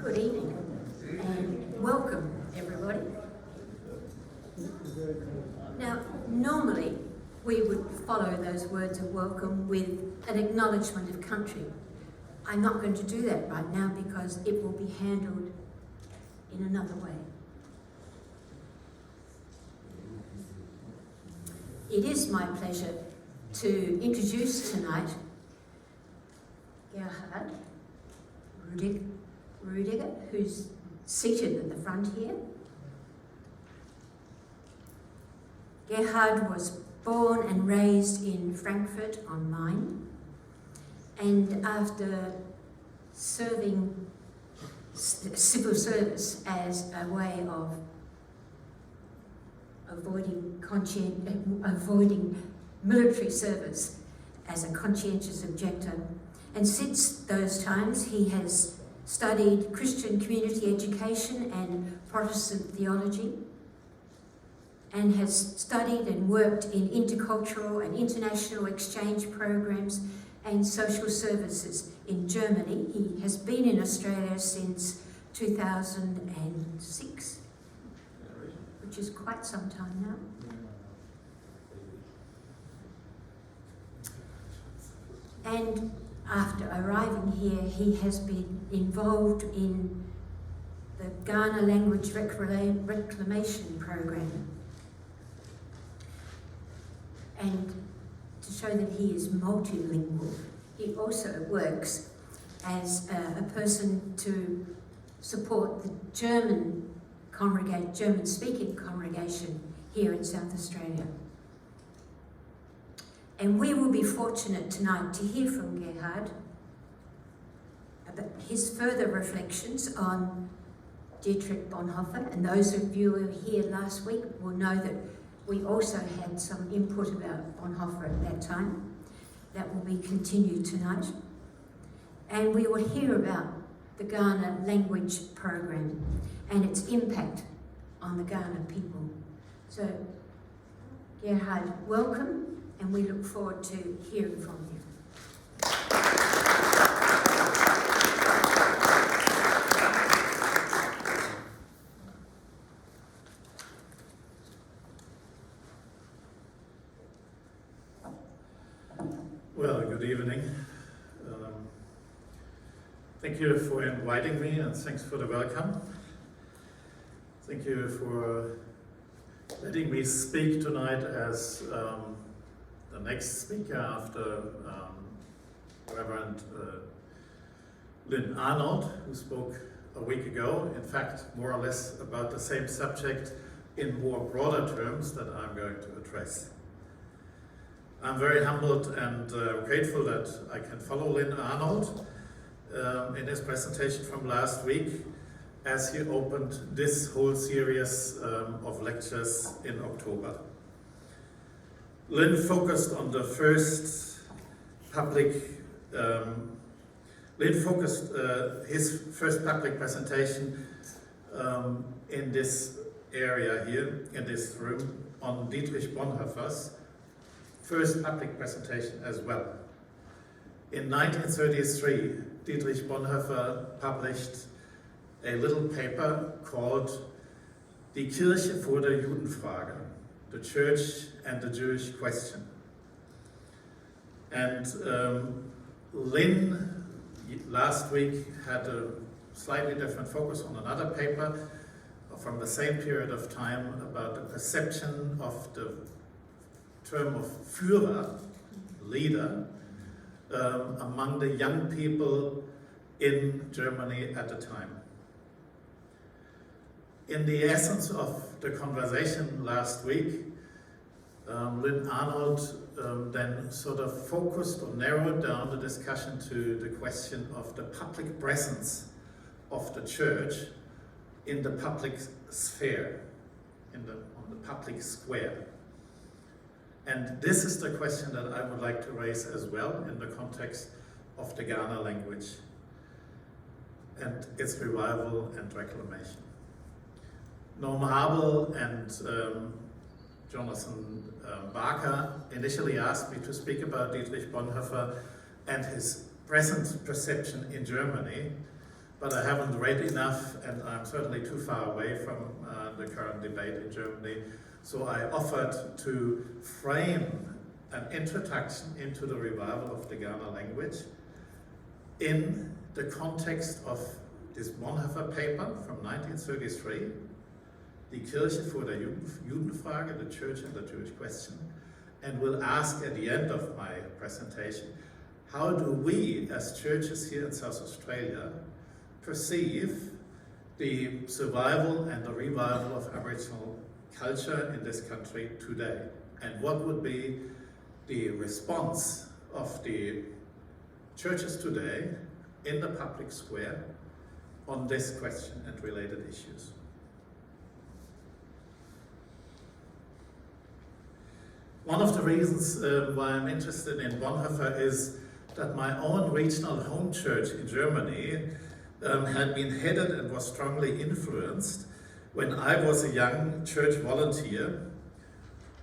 Good evening and welcome everybody. Now, normally we would follow those words of welcome with an acknowledgement of country. I'm not going to do that right now because it will be handled in another way. It is my pleasure to introduce tonight Gerhard Rudiger, who's seated at the front here. Gerhard was born and raised in Frankfurt am Main, and after serving civil service as a way of avoiding military service as a conscientious objector. And since those times, he has studied Christian community education and Protestant theology, and has studied and worked in intercultural and international exchange programs and social services in Germany. He has been in Australia since 2006, which is quite some time now. And after arriving here, he has been involved in the Kaurna language reclamation program. And to show that he is multilingual, he also works as a person to support the German-speaking congregation here in South Australia. And we will be fortunate tonight to hear from Gerhard about his further reflections on Dietrich Bonhoeffer. And those of you who were here last week will know that we also had some input about Bonhoeffer at that time. That will be continued tonight. And we will hear about the Kaurna language program and its impact on the Kaurna people. So, Gerhard, welcome. And we look forward to hearing from you. Well, good evening. Thank you for inviting me and thanks for the welcome. Thank you for letting me speak tonight as the next speaker after Reverend Lynn Arnold, who spoke a week ago, in fact, more or less about the same subject in more broader terms that I'm going to address. I'm very humbled and grateful that I can follow Lynn Arnold in his presentation from last week as he opened this whole series of lectures in October. Lynn focused on the first public, his first public presentation in this area here, in this room, on Dietrich Bonhoeffer's first public presentation as well. In 1933, Dietrich Bonhoeffer published a little paper called Die Kirche vor der Judenfrage, the Church and the Jewish Question. And Lynn last week had a slightly different focus on another paper from the same period of time about the perception of the term of Führer, leader, among the young people in Germany at the time. In the essence of the conversation last week, Lynn Arnold then sort of focused or narrowed down the discussion to the question of the public presence of the church in the public sphere, on the public square. And this is the question that I would like to raise as well in the context of the Kaurna language and its revival and reclamation. Norm Habel and Jonathan Barker initially asked me to speak about Dietrich Bonhoeffer and his present perception in Germany, but I haven't read enough, and I'm certainly too far away from the current debate in Germany. So I offered to frame an introduction into the revival of the Kaurna language in the context of this Bonhoeffer paper from 1933, Die Kirche vor der Judenfrage, the Church and the Jewish Question, and will ask at the end of my presentation, how do we as churches here in South Australia perceive the survival and the revival of Aboriginal culture in this country today? And what would be the response of the churches today in the public square on this question and related issues? One of the reasons why I'm interested in Bonhoeffer is that my own regional home church in Germany had been headed and was strongly influenced when I was a young church volunteer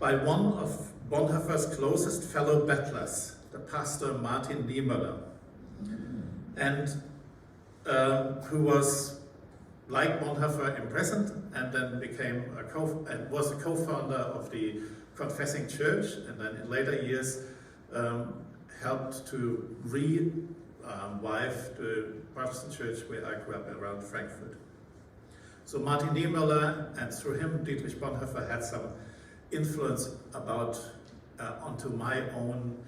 by one of Bonhoeffer's closest fellow battlers, the pastor Martin Niemöller, and who was, like Bonhoeffer, imprisoned and then became was a co-founder of the Confessing Church, and then in later years helped to revive the Protestant church where I grew up around Frankfurt. So Martin Niemöller, and through him Dietrich Bonhoeffer, had some influence onto my own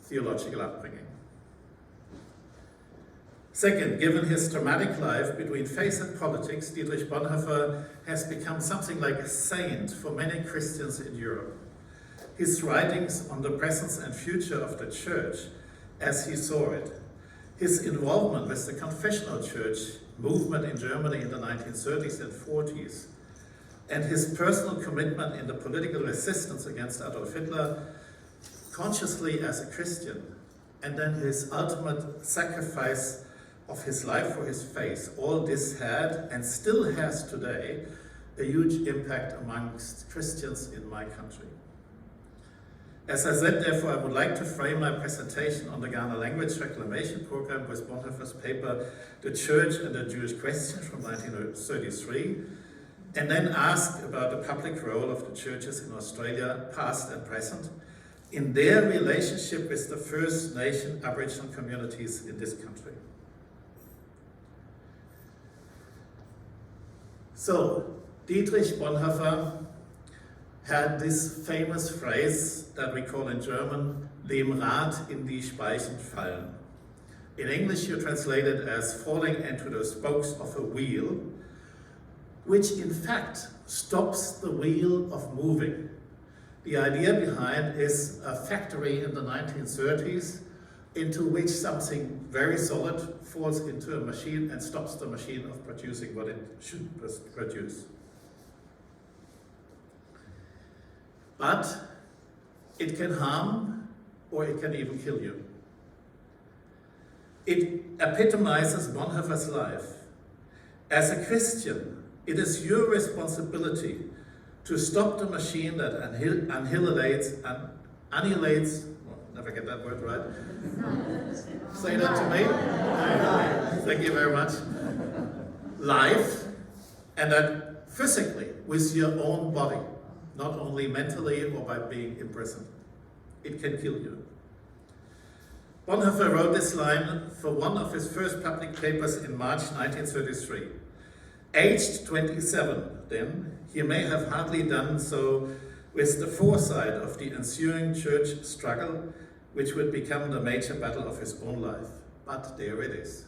theological upbringing. Second, given his dramatic life between faith and politics, Dietrich Bonhoeffer has become something like a saint for many Christians in Europe. His writings on the presence and future of the church as he saw it, his involvement with the confessional church movement in Germany in the 1930s and 40s, and his personal commitment in the political resistance against Adolf Hitler, consciously as a Christian, and then his ultimate sacrifice of his life for his faith. All this had, and still has today, a huge impact amongst Christians in my country. As I said, therefore, I would like to frame my presentation on the Kaurna language reclamation program with Bonhoeffer's paper, The Church and the Jewish Question from 1933, and then ask about the public role of the churches in Australia, past and present, in their relationship with the First Nation Aboriginal communities in this country. So, Dietrich Bonhoeffer had this famous phrase that we call in German, dem Rad in die Speichen fallen. In English you translate it as falling into the spokes of a wheel, which in fact stops the wheel of moving. The idea behind is a factory in the 1930s into which something very solid falls into a machine and stops the machine of producing what it should produce. But it can harm, or it can even kill you. It epitomizes Bonhoeffer's life. As a Christian, it is your responsibility to stop the machine that annihilates, never get that word right. Say that to me. Thank you very much. Life, and that physically, with your own body, not only mentally or by being imprisoned. It can kill you. Bonhoeffer wrote this line for one of his first public papers in March 1933. Aged 27 then, he may have hardly done so with the foresight of the ensuing church struggle, which would become the major battle of his own life. But there it is.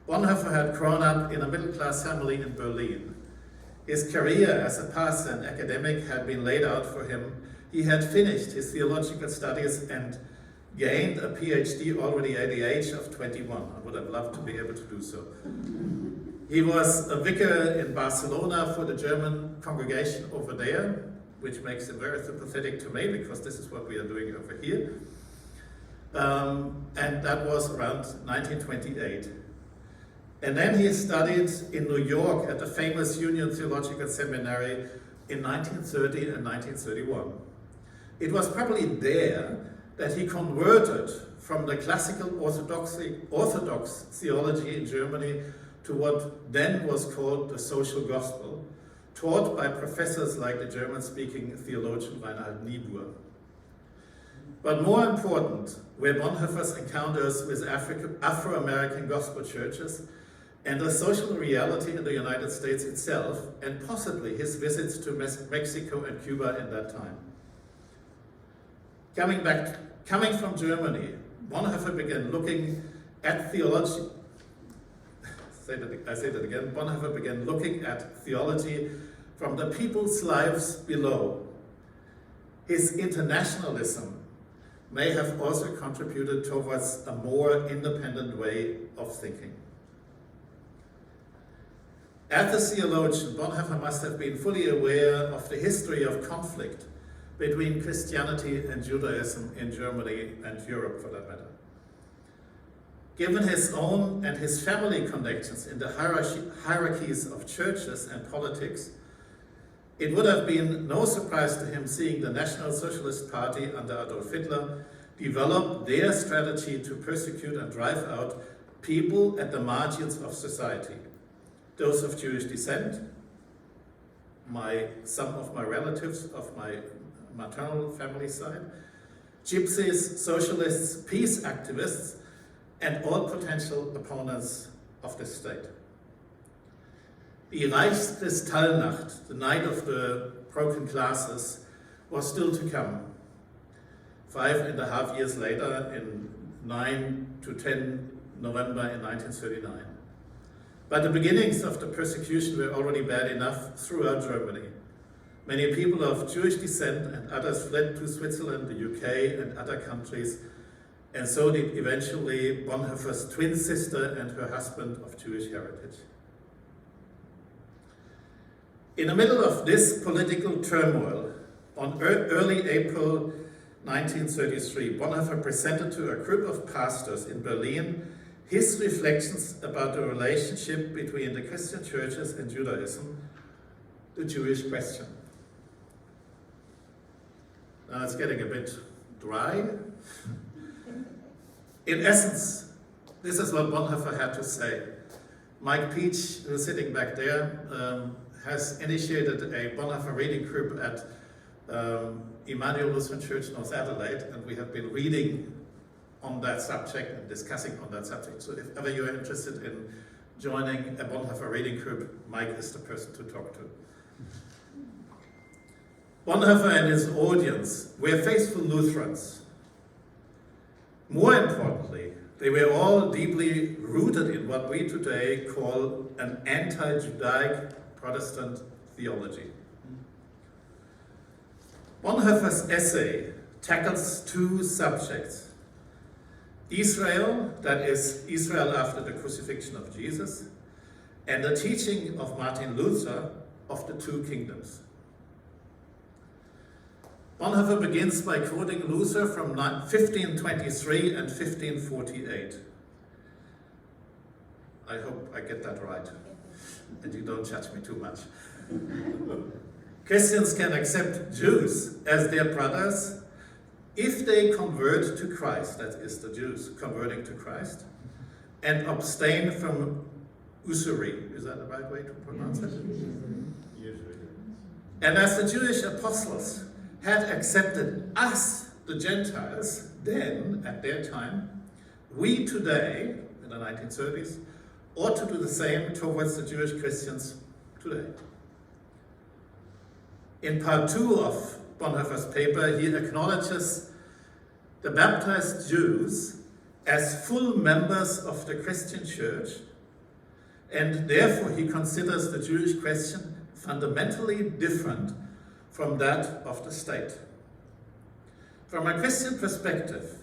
Bonhoeffer had grown up in a middle-class family in Berlin. His career as a pastor and academic had been laid out for him. He had finished his theological studies and gained a PhD already at the age of 21. I would have loved to be able to do so. He was a vicar in Barcelona for the German congregation over there, which makes him very sympathetic to me because this is what we are doing over here. And that was around 1928. And then he studied in New York at the famous Union Theological Seminary in 1930 and 1931. It was probably there that he converted from the classical Orthodox theology in Germany to what then was called the social gospel, taught by professors like the German-speaking theologian Reinhard Niebuhr. But more important were Bonhoeffer's encounters with Afro-American gospel churches and the social reality in the United States itself, and possibly his visits to Mexico and Cuba in that time. Coming from Germany, Bonhoeffer began looking at theology. I say that again. Bonhoeffer began looking at theology from the people's lives below. His internationalism may have also contributed towards a more independent way of thinking. As a theologian, Bonhoeffer must have been fully aware of the history of conflict between Christianity and Judaism in Germany and Europe, for that matter. Given his own and his family connections in the hierarchies of churches and politics, it would have been no surprise to him seeing the National Socialist Party under Adolf Hitler develop their strategy to persecute and drive out people at the margins of society. Those of Jewish descent, some of my relatives of my maternal family side, gypsies, socialists, peace activists, and all potential opponents of the state. The Reichskristallnacht, the night of the broken glasses, was still to come. 5.5 years later, in 9 to 10 November in 1939. But the beginnings of the persecution were already bad enough throughout Germany. Many people of Jewish descent and others fled to Switzerland, the UK, and other countries, and so did eventually Bonhoeffer's twin sister and her husband of Jewish heritage. In the middle of this political turmoil, on early April 1933, Bonhoeffer presented to a group of pastors in Berlin his reflections about the relationship between the Christian churches and Judaism, the Jewish question. Now it's getting a bit dry. In essence, this is what Bonhoeffer had to say. Mike Peach, who's sitting back there, has initiated a Bonhoeffer reading group at Emmanuel Lutheran Church, North Adelaide, and we have been reading on that subject and discussing on that subject. So if ever you're interested in joining a Bonhoeffer reading group, Mike is the person to talk to. Bonhoeffer and his audience were faithful Lutherans. More importantly, they were all deeply rooted in what we today call an anti-Judaic Protestant theology. Bonhoeffer's essay tackles two subjects: Israel, that is, Israel after the crucifixion of Jesus, and the teaching of Martin Luther of the two kingdoms. Bonhoeffer begins by quoting Luther from 1523 and 1548. I hope I get that right, and you don't judge me too much. Christians can accept Jews as their brothers if they convert to Christ, that is, the Jews converting to Christ, and abstain from usury. Is that the right way to pronounce it? Usury. And as the Jewish apostles had accepted us, the Gentiles, then, at their time, we today, in the 1930s, ought to do the same towards the Jewish Christians today. In part 2 of Bonhoeffer's paper, he acknowledges the baptized Jews as full members of the Christian church, and therefore he considers the Jewish question fundamentally different from that of the state. From a Christian perspective,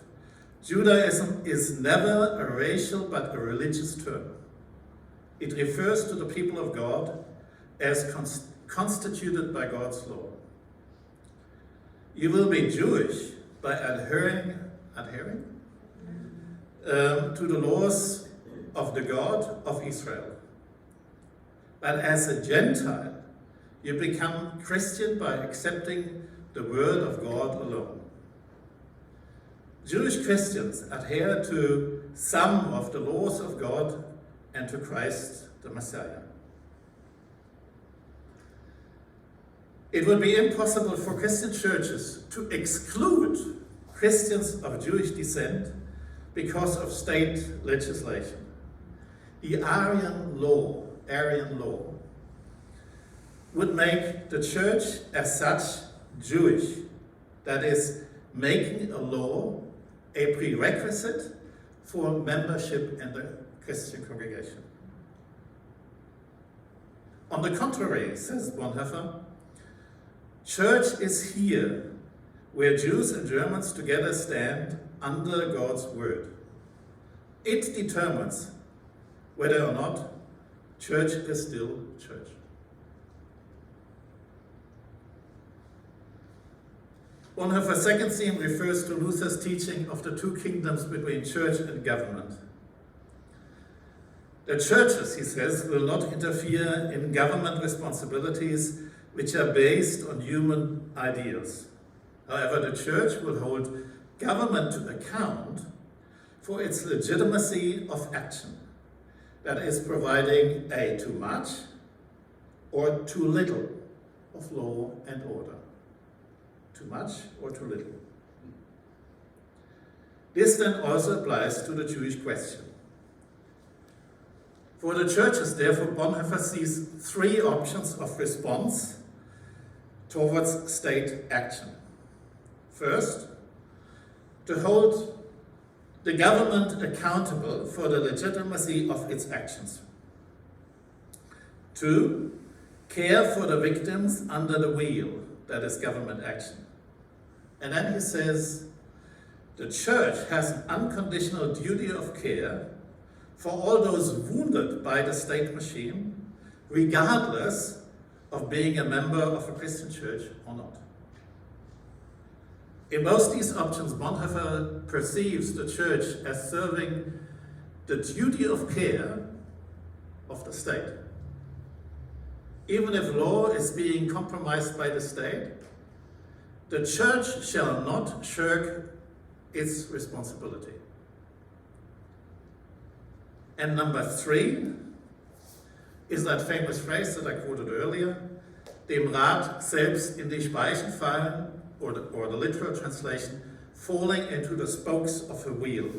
Judaism is never a racial but a religious term. It refers to the people of God as constituted by God's law. You will be Jewish by adhering to the laws of the God of Israel. But as a Gentile, you become Christian by accepting the word of God alone. Jewish Christians adhere to some of the laws of God and to Christ the Messiah. It would be impossible for Christian churches to exclude Christians of Jewish descent because of state legislation. The Aryan law, would make the church as such Jewish, that is, making a law a prerequisite for membership in the Christian congregation. On the contrary, says Bonhoeffer, church is here where Jews and Germans together stand under God's word. It determines whether or not church is still church. Bonhoeffer's second theme refers to Luther's teaching of the two kingdoms between church and government. The churches, he says, will not interfere in government responsibilities which are based on human ideals. However, the church will hold government to account for its legitimacy of action, that is, providing a too much or too little of law and order. Too much or too little. This then also applies to the Jewish question. For the churches, therefore, Bonhoeffer sees three options of response towards state action. First, to hold the government accountable for the legitimacy of its actions. Two, care for the victims under the wheel, that is government action. And then he says, the church has an unconditional duty of care for all those wounded by the state machine, regardless of being a member of a Christian church or not. In both these options, Bonhoeffer perceives the church as serving the duty of care of the state. Even if law is being compromised by the state, the church shall not shirk its responsibility. And number three is that famous phrase that I quoted earlier, dem Rad selbst in die Speichen fallen, or the literal translation, falling into the spokes of a wheel.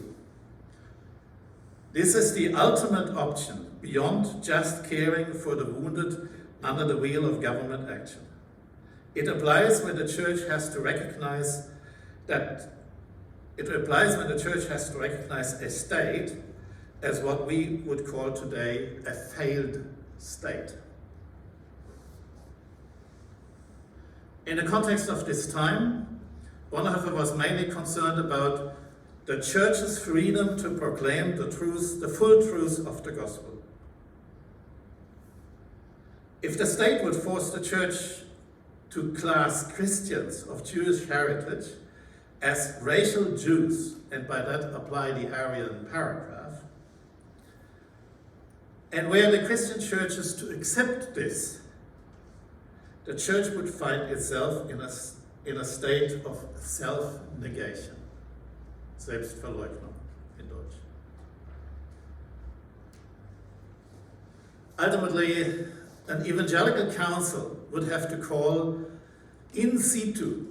This is the ultimate option beyond just caring for the wounded under the wheel of government action. It applies when the church has to recognize a state as what we would call today a failed state. In the context of this time, Bonhoeffer was mainly concerned about the church's freedom to proclaim the full truth of the gospel. If the state would force the church to class Christians of Jewish heritage as racial Jews, and by that apply the Aryan paragraph, and were the Christian churches to accept this, the church would find itself in a state of self-negation. Selbstverleugnung in Deutsch. Ultimately, an evangelical council would have to call in situ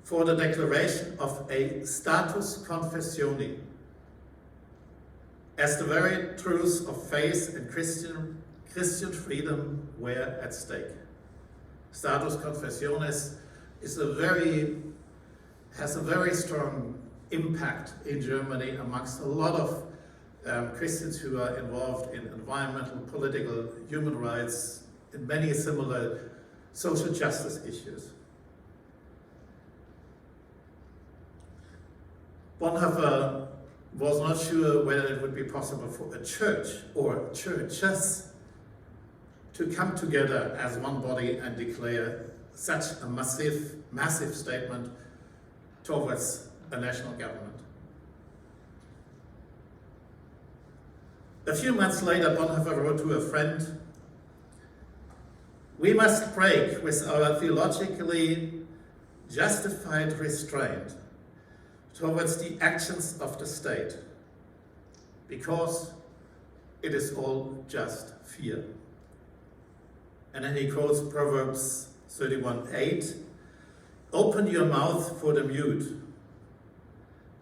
for the declaration of a status confessione, as the very truths of faith and Christian freedom were at stake. Status confessiones has a very strong impact in Germany amongst a lot of Christians who are involved in environmental, political, human rights, and many similar social justice issues. Bonhoeffer was not sure whether it would be possible for a church or churches to come together as one body and declare such a massive statement towards a national government. A few months later, Bonhoeffer wrote to a friend, "We must break with our theologically justified restraint towards the actions of the state, because it is all just fear. And then he quotes Proverbs 31:8, "Open your mouth for the mute,"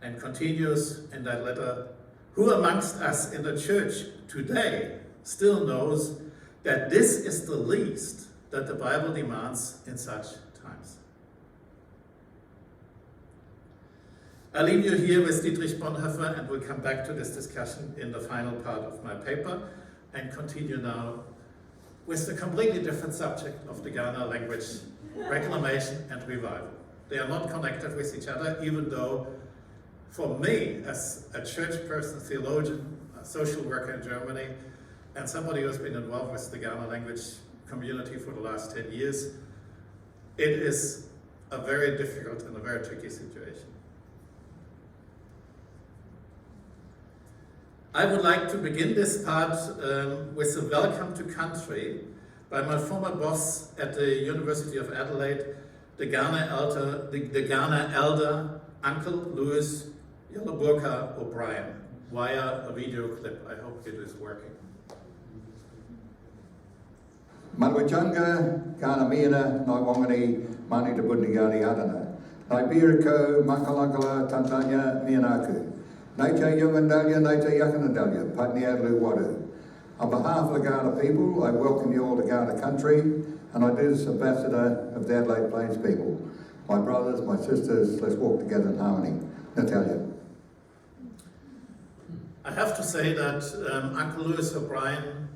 and continues in that letter, "Who amongst us in the church today still knows that this is the least that the Bible demands in such times?" I'll leave you here with Dietrich Bonhoeffer, and we'll come back to this discussion in the final part of my paper and continue now with the completely different subject of the Kaurna language, reclamation and revival. They are not connected with each other, even though for me, as a church person, theologian, a social worker in Germany, and somebody who has been involved with the Kaurna language community for the last 10 years, it is a very difficult and a very tricky situation. I would like to begin this part with a welcome to country by my former boss at the University of Adelaide, the Kaurna elder, Uncle Louis Yalaburka O'Brien, via a video clip. I hope it is working. Malwachanga, Kaurna Mira, Wangani, Mani de Bundigari Adana, Iberico, Makalakala, Tantanya, Mianaku, Nature Yungandalia, Nature Yakanadalia, Patni Adlu Wadu. On behalf of the Kaurna people, I welcome you all to Kaurna country, and I do this ambassador of the Adelaide Plains people. My brothers, my sisters, let's walk together in harmony. Natalia. I have to say that Uncle Louis O'Brien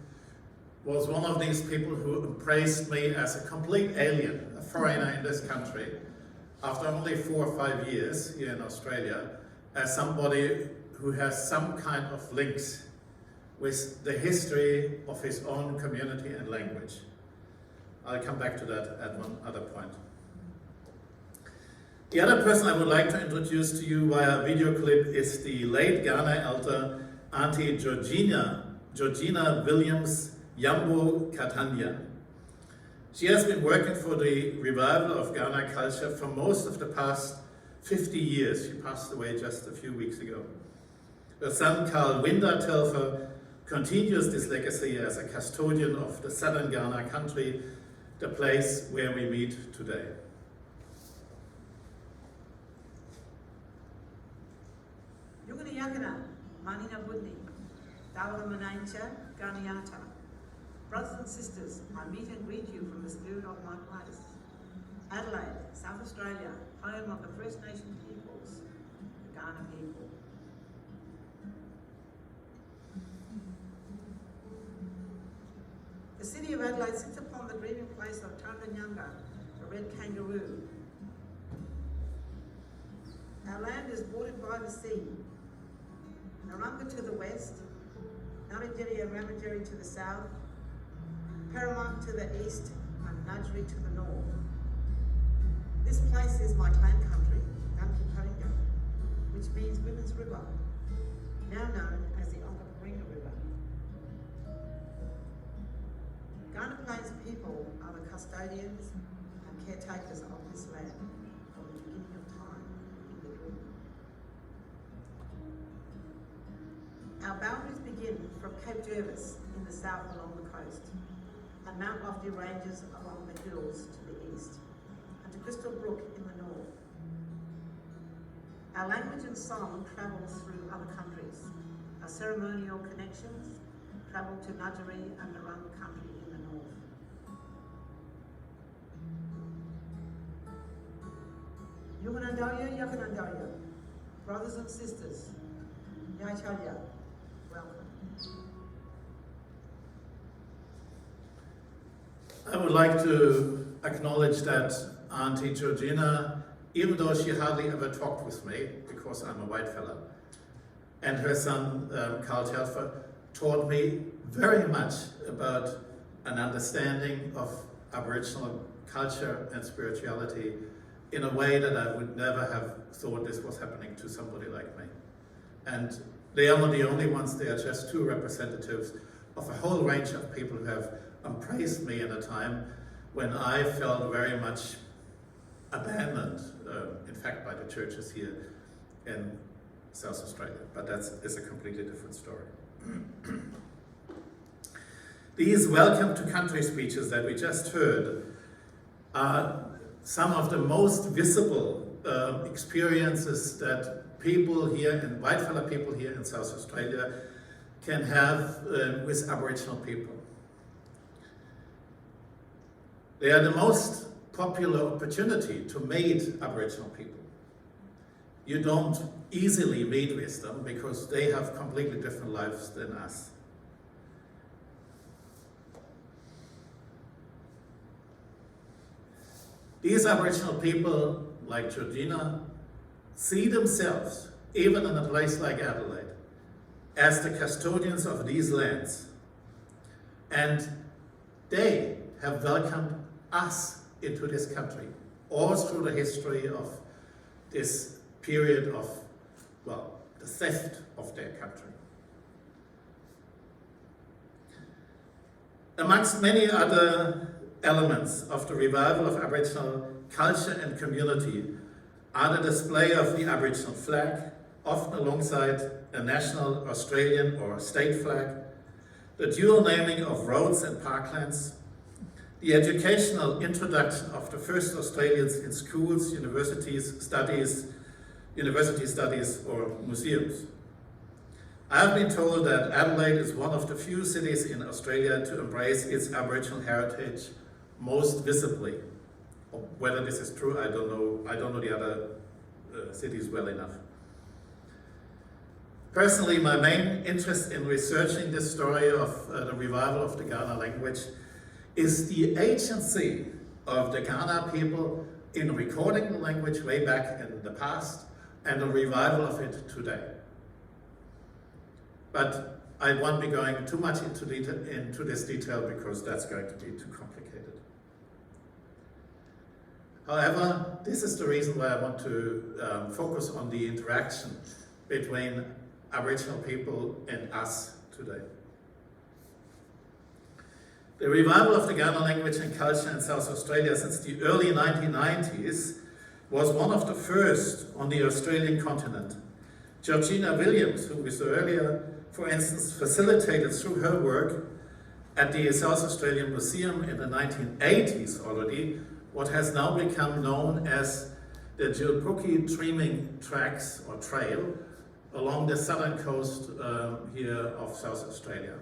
was one of these people who embraced me as a complete alien, a foreigner in this country, after only 4 or 5 years here in Australia, as somebody who has some kind of links with the history of his own community and language. I'll come back to that at one other point. The other person I would like to introduce to you via video clip is the late Kaurna elder, Auntie Georgina Williams Yambo Katanya. She has been working for the revival of Kaurna culture for most of the past 50 years. She passed away just a few weeks ago. Her son Carl Wintertelfer continues this legacy as a custodian of the southern Kaurna country, the place where we meet today. Yugana Yakana, Manina Budni, Dawala Manancha, Garniata. Brothers and sisters, I meet and greet you from the spirit of my place. Adelaide, South Australia, home of the First Nation peoples, the Kaurna people. The city of Adelaide sits upon the dreaming place of Tanganyanga, the red kangaroo. Our land is bordered by the sea. Naranga to the west, Narrabri and Ramajeri to the south, Paramount to the east, and Ngudgery to the north. This place is my clan country, Namki Paringa, which means Women's River, now known as the Onkaparinga River. Kaurna Plains people are the custodians and caretakers of this land from the beginning of time in the dream. Our boundaries begin from Cape Jervis in the south along the coast, and Mount Lofty ranges along the hills to the east, and to Crystal Brook in the north. Our language and song travels through other countries. Our ceremonial connections travel to Ngudgery and the Rung country in the north. Yuganandalya, Yakanandalya, brothers and sisters, Yaitalia, welcome. I would like to acknowledge that Auntie Georgina, even though she hardly ever talked with me, because I'm a white fella, and her son Carl Telfer taught me very much about an understanding of Aboriginal culture and spirituality in a way that I would never have thought this was happening to somebody like me. And they are not the only ones, they are just two representatives of a whole range of people who have embraced me at a time when I felt very much abandoned, in fact, by the churches here in South Australia, but that is a completely different story. These welcome to country speeches that we just heard are some of the most visible experiences that people here, and whitefellow people here in South Australia, can have with Aboriginal people. They are the most popular opportunity to meet Aboriginal people. You don't easily meet with them because they have completely different lives than us. These Aboriginal people, like Georgina, see themselves, even in a place like Adelaide, as the custodians of these lands. And they have welcomed us into this country, all through the history of this period of, well, the theft of their country. Amongst many other elements of the revival of Aboriginal culture and community are the display of the Aboriginal flag, often alongside a national Australian or state flag, the dual naming of roads and parklands, the educational introduction of the first Australians in schools, university studies or museums. I have been told that Adelaide is one of the few cities in Australia to embrace its Aboriginal heritage most visibly. Whether this is true, I don't know. I don't know the other cities well enough. Personally, my main interest in researching this story of the revival of the Kaurna language is the agency of the Kaurna people in recording the language way back in the past and the revival of it today. But I won't be going too much into this detail because that's going to be too complicated. However, this is the reason why I want to focus on the interaction between Aboriginal people and us today. The revival of the Kaurna language and culture in South Australia since the early 1990s was one of the first on the Australian continent. Georgina Williams, who we saw earlier, for instance, facilitated through her work at the South Australian Museum in the 1980s already what has now become known as the Jilpuki Dreaming Tracks or Trail along the southern coast here of South Australia.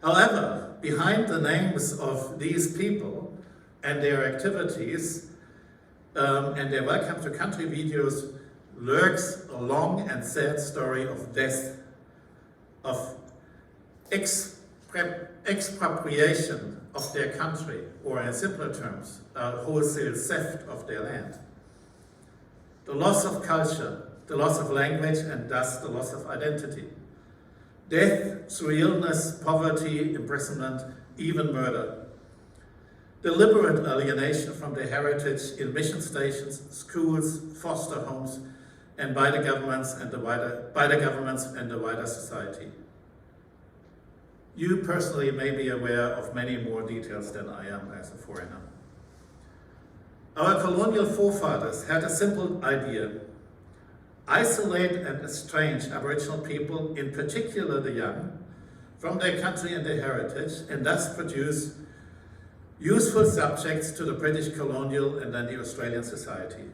However, behind the names of these people and their activities and their Welcome to Country videos lurks a long and sad story of death, of expropriation of their country, or in simpler terms, wholesale theft of their land. The loss of culture, the loss of language, and thus the loss of identity. Death through illness, poverty, imprisonment, even murder. Deliberate alienation from their heritage in mission stations, schools, foster homes, and by the governments and the wider society. You personally may be aware of many more details than I am as a foreigner. Our colonial forefathers had a simple idea: isolate and estrange Aboriginal people, in particular the young, from their country and their heritage, and thus produce useful subjects to the British colonial and then the Australian society.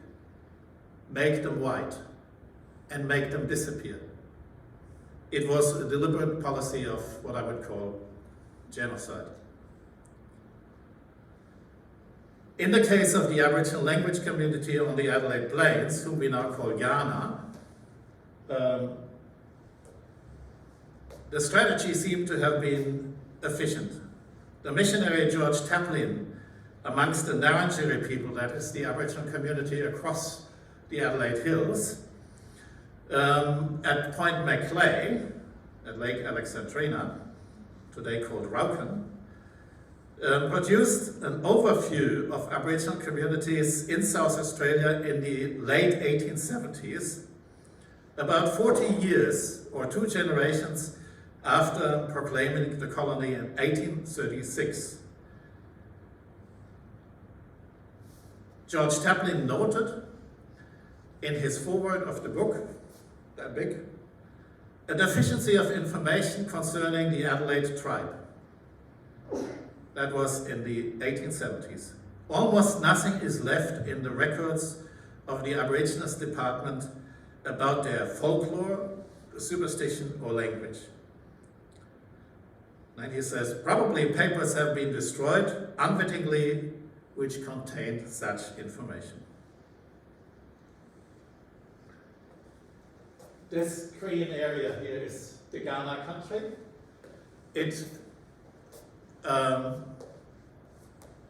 Make them white and make them disappear. It was a deliberate policy of what I would call genocide. In the case of the Aboriginal language community on the Adelaide Plains, whom we now call Kaurna, the strategy seemed to have been efficient. The missionary George Taplin, amongst the Narrandjeri people, that is the Aboriginal community across the Adelaide Hills, at Point Macleay, at Lake Alexandrina, today called Rauken, produced an overview of Aboriginal communities in South Australia in the late 1870s, about 40 years or 2 generations after proclaiming the colony in 1836. George Taplin noted in his foreword of the book, that big, a deficiency of information concerning the Adelaide tribe. That was in the 1870s. Almost nothing is left in the records of the Aborigines Department about their folklore, superstition, or language. And he says, probably papers have been destroyed unwittingly which contained such information. This green area here is the Kaurna country. It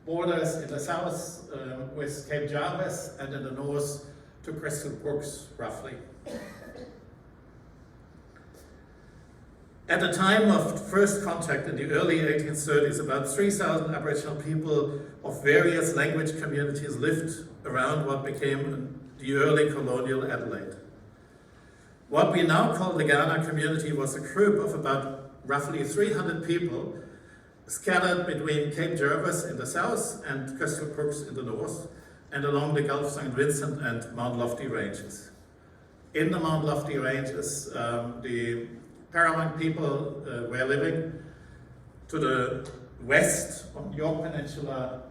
borders in the south with Cape Jarvis and in the north to Crystal Brooks, roughly. At the time of first contact in the early 1830s, about 3,000 Aboriginal people of various language communities lived around what became the early colonial Adelaide. What we now call the Kaurna community was a group of about roughly 300 people scattered between Cape Jervis in the south and Crystal Brooks in the north, and along the Gulf St. Vincent and Mount Lofty ranges. In the Mount Lofty ranges, the Paramount people were living. To the west on York Peninsula,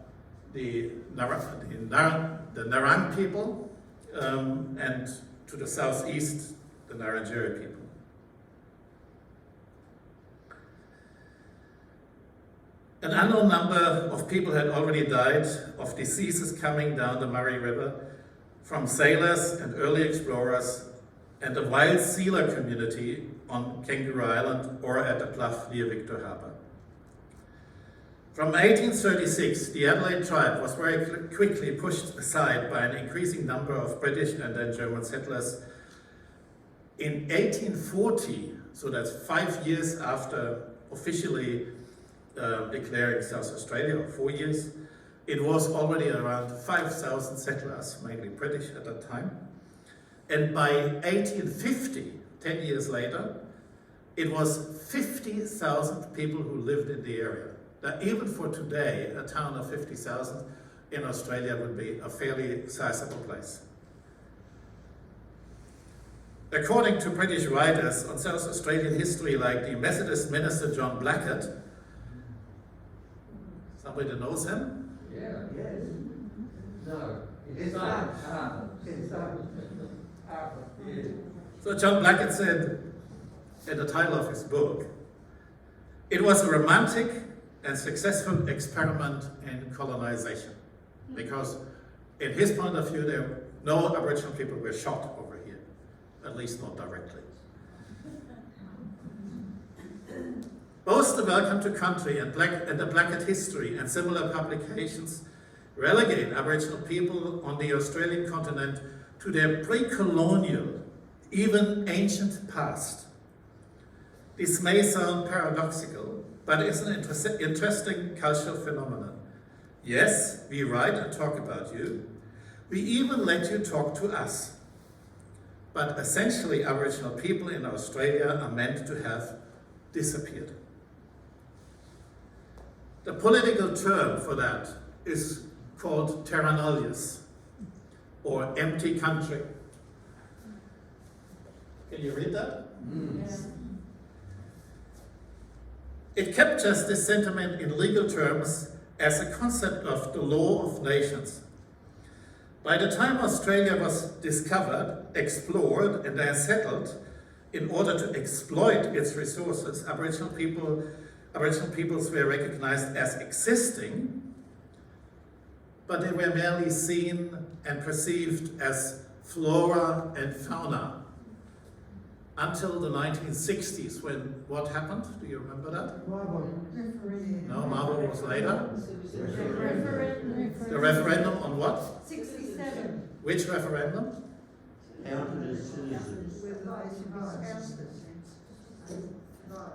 the Narang people, and to the southeast, the Narrandjeri people. An unknown number of people had already died of diseases coming down the Murray River from sailors and early explorers and a wild sealer community on Kangaroo Island or at the bluff near Victor Harbour. From 1836, the Adelaide tribe was very quickly pushed aside by an increasing number of British and then German settlers. In 1840, so that's 5 years after officially declaring South Australia, or 4 years, it was already around 5,000 settlers, mainly British at that time. And by 1850, 10 years later, it was 50,000 people who lived in the area. Now, even for today, a town of 50,000 in Australia would be a fairly sizable place. According to British writers on South Australian history, like the Methodist minister John Blackett, somebody knows him? Yeah, yes. No, it's not. So John Blackett said in the title of his book, it was a romantic and successful experiment in colonization, because in his point of view, no Aboriginal people were shot over here, at least not directly. Both the Welcome to Country and the Blackett History and similar publications relegate Aboriginal people on the Australian continent to their pre-colonial, even ancient past. This may sound paradoxical, but it's an interesting cultural phenomenon. Yes, we write and talk about you. We even let you talk to us. But essentially, Aboriginal people in Australia are meant to have disappeared. The political term for that is called terra nullius, or empty country. Can you read that? Yes. It captures this sentiment in legal terms as a concept of the law of nations. By the time Australia was discovered, explored, and then settled, in order to exploit its resources, Aboriginal peoples were recognized as existing, but they were merely seen and perceived as flora and fauna. Until the 1960s, when what happened? Do you remember that? No, Marble was later. The referendum on what? 67. Which referendum?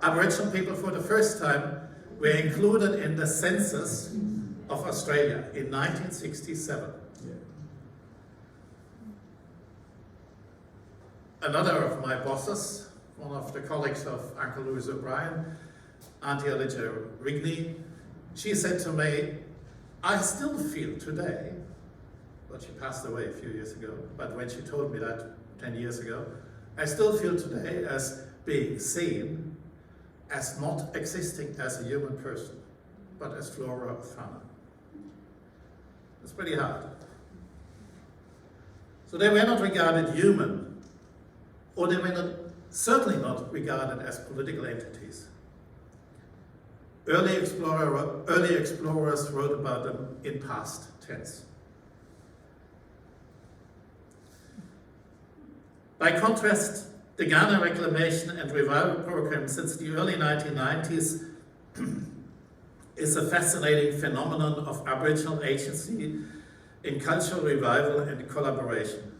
Aboriginal people for the first time were included in the census of Australia in 1967. Another of my bosses, one of the colleagues of Uncle Louis O'Brien, Auntie Elijah Rigney, she said to me, I still feel today, but she passed away a few years ago. But when she told me that 10 years ago, I still feel today as being seen as not existing as a human person, but as flora or fauna. It's pretty hard. So they were not regarded human, or they were certainly not regarded as political entities. Early explorers wrote about them in past tense. By contrast, the Ghana reclamation and revival program since the early 1990s is a fascinating phenomenon of Aboriginal agency in cultural revival and collaboration,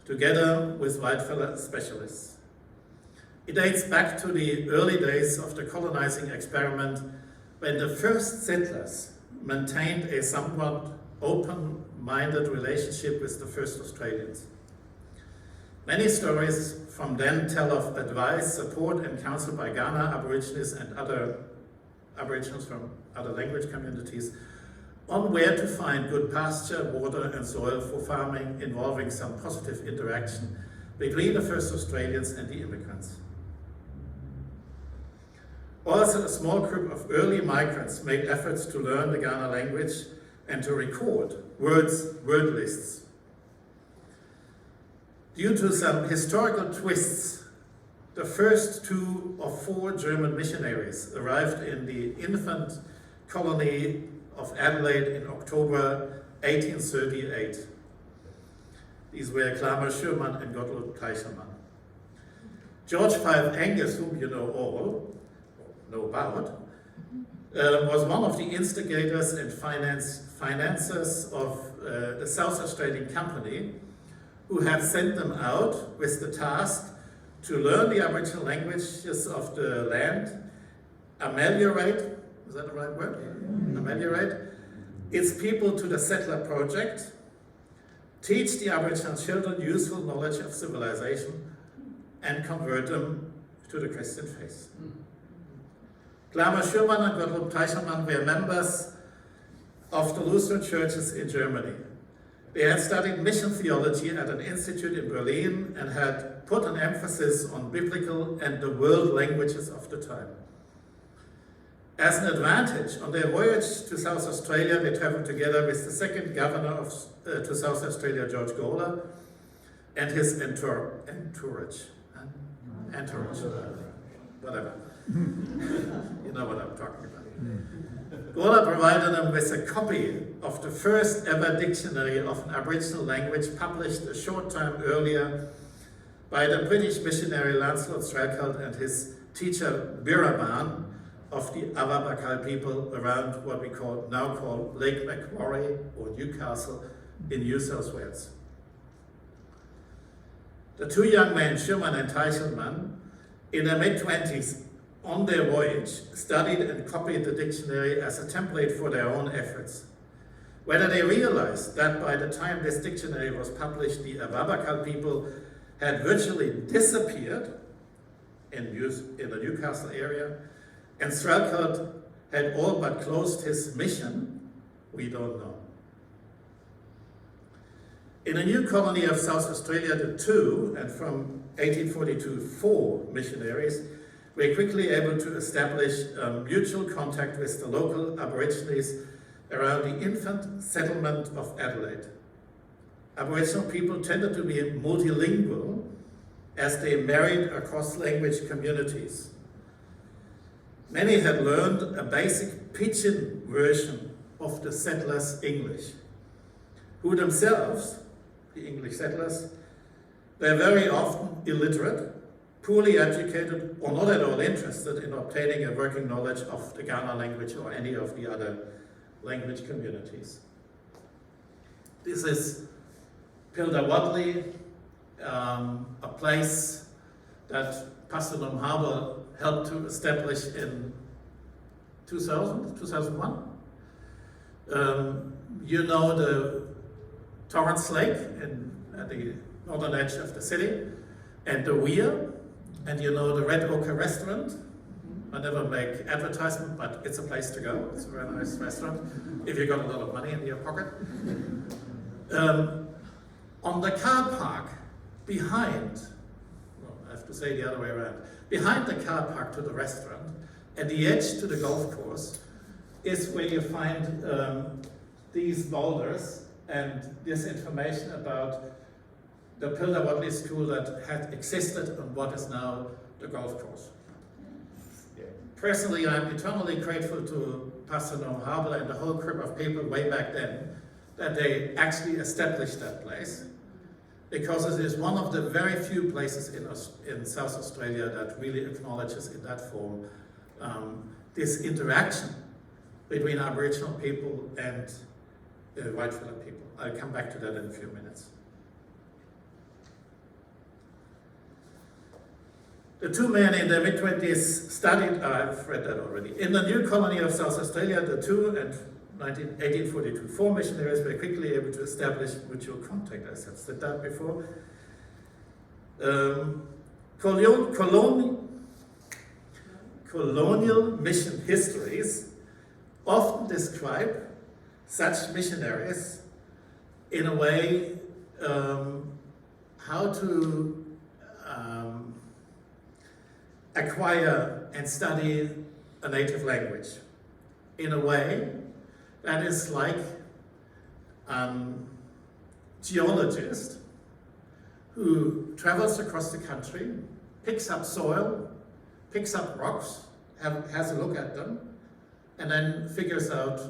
together with whitefellow specialists. It dates back to the early days of the colonizing experiment when the first settlers maintained a somewhat open-minded relationship with the first Australians. Many stories from then tell of advice, support, and counsel by Ghana Aborigines and other Aboriginals from other language communities on where to find good pasture, water, and soil for farming, involving some positive interaction between the first Australians and the immigrants. Also, a small group of early migrants made efforts to learn the Ghana language and to record word lists. Due to some historical twists, the first 2 of 4 German missionaries arrived in the infant colony of Adelaide in October 1838. These were Kaurna and Gottlob Teichermann. George Five Angus, whom you know about, was one of the instigators and financiers of the South Australian Company, who had sent them out with the task to learn the Aboriginal languages of the land, ameliorate, is that the right word? Ameliorate its people to the settler project, teach the Aboriginal children useful knowledge of civilization, and convert them to the Christian faith. Kaurna and Gottlob Teichermann were members of the Lutheran churches in Germany. They had studied mission theology at an institute in Berlin and had put an emphasis on biblical and the world languages of the time. As an advantage, on their voyage to South Australia, they traveled together with the second governor to South Australia, George Gola, and his entourage. Whatever. You know what I'm talking about. Gola provided them with a copy of the first ever dictionary of an Aboriginal language published a short time earlier by the British missionary Lancelot Strelkeld and his teacher Biraban of the Awabakal people around what we now call Lake Macquarie or Newcastle in New South Wales. The 2 young men, Schumann and Teichermann, in their mid-20s, on their voyage, studied and copied the dictionary as a template for their own efforts. Whether they realized that by the time this dictionary was published, the Awabakal people had virtually disappeared in the Newcastle area, and Strelkeld had all but closed his mission, we don't know. In a new colony of South Australia, the 2, and from 1842, 4 missionaries were quickly able to establish mutual contact with the local Aborigines around the infant settlement of Adelaide. Aboriginal people tended to be multilingual as they married across language communities. Many had learned a basic pidgin version of the settlers' English, who themselves, the English settlers, were very often illiterate, poorly educated, or not at all interested in obtaining a working knowledge of the Kaurna language or any of the other language communities. This is Pildawadley, a place that Pastor Nom Harbour helped to establish in 2001. You know the Torrance Lake at the northern edge of the city, and the Weir, and you know the Red Ochre restaurant. I never make advertisement, but it's a place to go. It's a very nice restaurant if you got a lot of money in your pocket. On the car park behind, well, I have to say the other way around, behind the car park to the restaurant, at the edge to the golf course, is where you find these boulders and this information about the Pilder-Wadley school that had existed on what is now the golf course. Personally, I'm eternally grateful to Pastor Noam Habel and the whole group of people way back then that they actually established that place, because it is one of the very few places in South Australia that really acknowledges in that form this interaction between Aboriginal people and white-fellow people. I'll come back to that in a few minutes. The two men in their mid-20s studied, I've read that already, in the new colony of South Australia. The two, and 1842, 4 missionaries were quickly able to establish mutual contact, as I've said that before. Colonial mission histories often describe such missionaries in a way how to acquire and study a native language in a way that is like a geologist who travels across the country, picks up soil, picks up rocks, has a look at them, and then figures out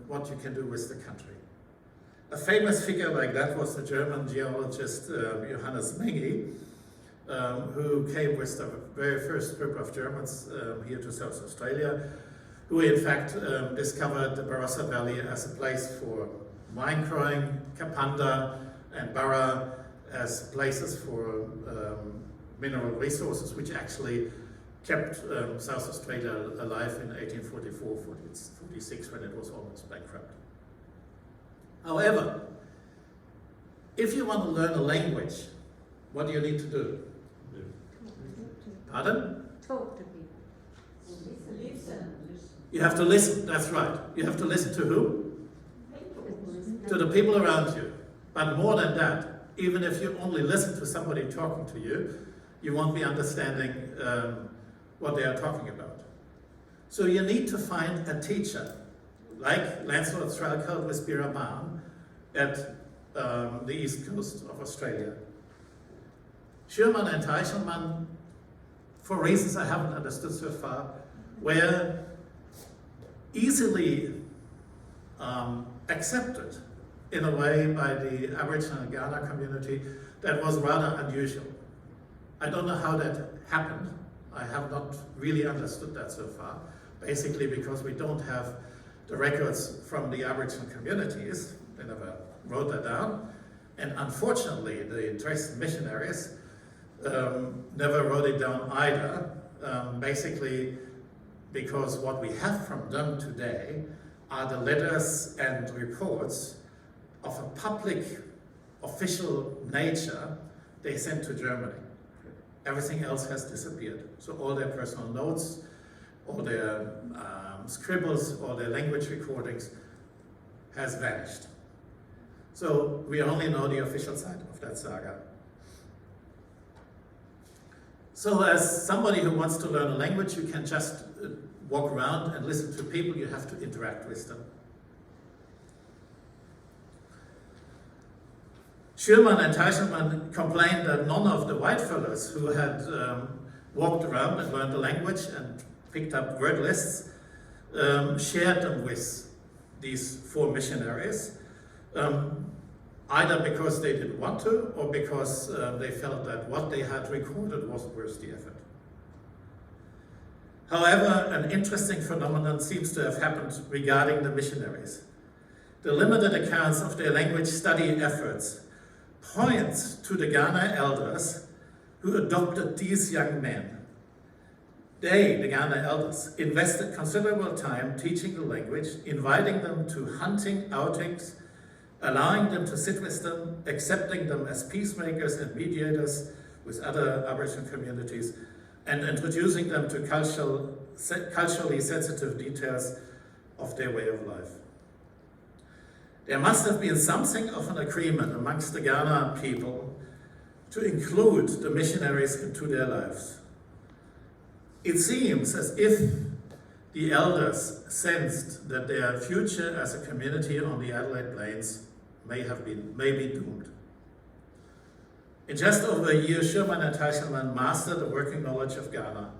what you can do with the country. A famous figure like that was the German geologist Johannes Mengi, who came with the very first group of Germans here to South Australia, who in fact discovered the Barossa Valley as a place for wine growing, Kapunda and Barra as places for mineral resources, which actually kept South Australia alive in 1844, 46, when it was almost bankrupt. However, if you want to learn a language, what do you need to do? Pardon? Talk to people. Listen. You have to listen, that's right. You have to listen to who? To the people around you. But more than that, even if you only listen to somebody talking to you, you won't be understanding what they are talking about. So you need to find a teacher, like Lancelot Threlkeld with Biraban at the east coast of Australia. Schürmann and Teichelmann, for reasons I haven't understood so far, were easily accepted in a way by the Aboriginal and Kaurna community that was rather unusual. I don't know how that happened. I have not really understood that so far, basically because we don't have the records from the Aboriginal communities. They never wrote that down. And unfortunately, the Dresden missionaries never wrote it down either, basically because what we have from them today are the letters and reports of a public, official nature they sent to Germany. Everything else has disappeared. So all their personal notes, all their scribbles, all their language recordings has vanished. So we only know the official side of that saga. So as somebody who wants to learn a language, you can just walk around and listen to people. You have to interact with them. Schürmann and Teichelmann complained that none of the white fellows who had walked around and learned the language and picked up word lists shared them with these 4 missionaries, either because they didn't want to or because they felt that what they had recorded wasn't worth the effort. However, an interesting phenomenon seems to have happened regarding the missionaries. The limited accounts of their language study efforts points to the Kaurna elders who adopted these young men. They, the Kaurna elders, invested considerable time teaching the language, inviting them to hunting outings, allowing them to sit with them, accepting them as peacemakers and mediators with other Aboriginal communities, and introducing them to culturally sensitive details of their way of life. There must have been something of an agreement amongst the Ghana people to include the missionaries into their lives. It seems as if the elders sensed that their future as a community on the Adelaide Plains may be doomed. In just over a year, Schumann and Teichelmann mastered the working knowledge of Ghana.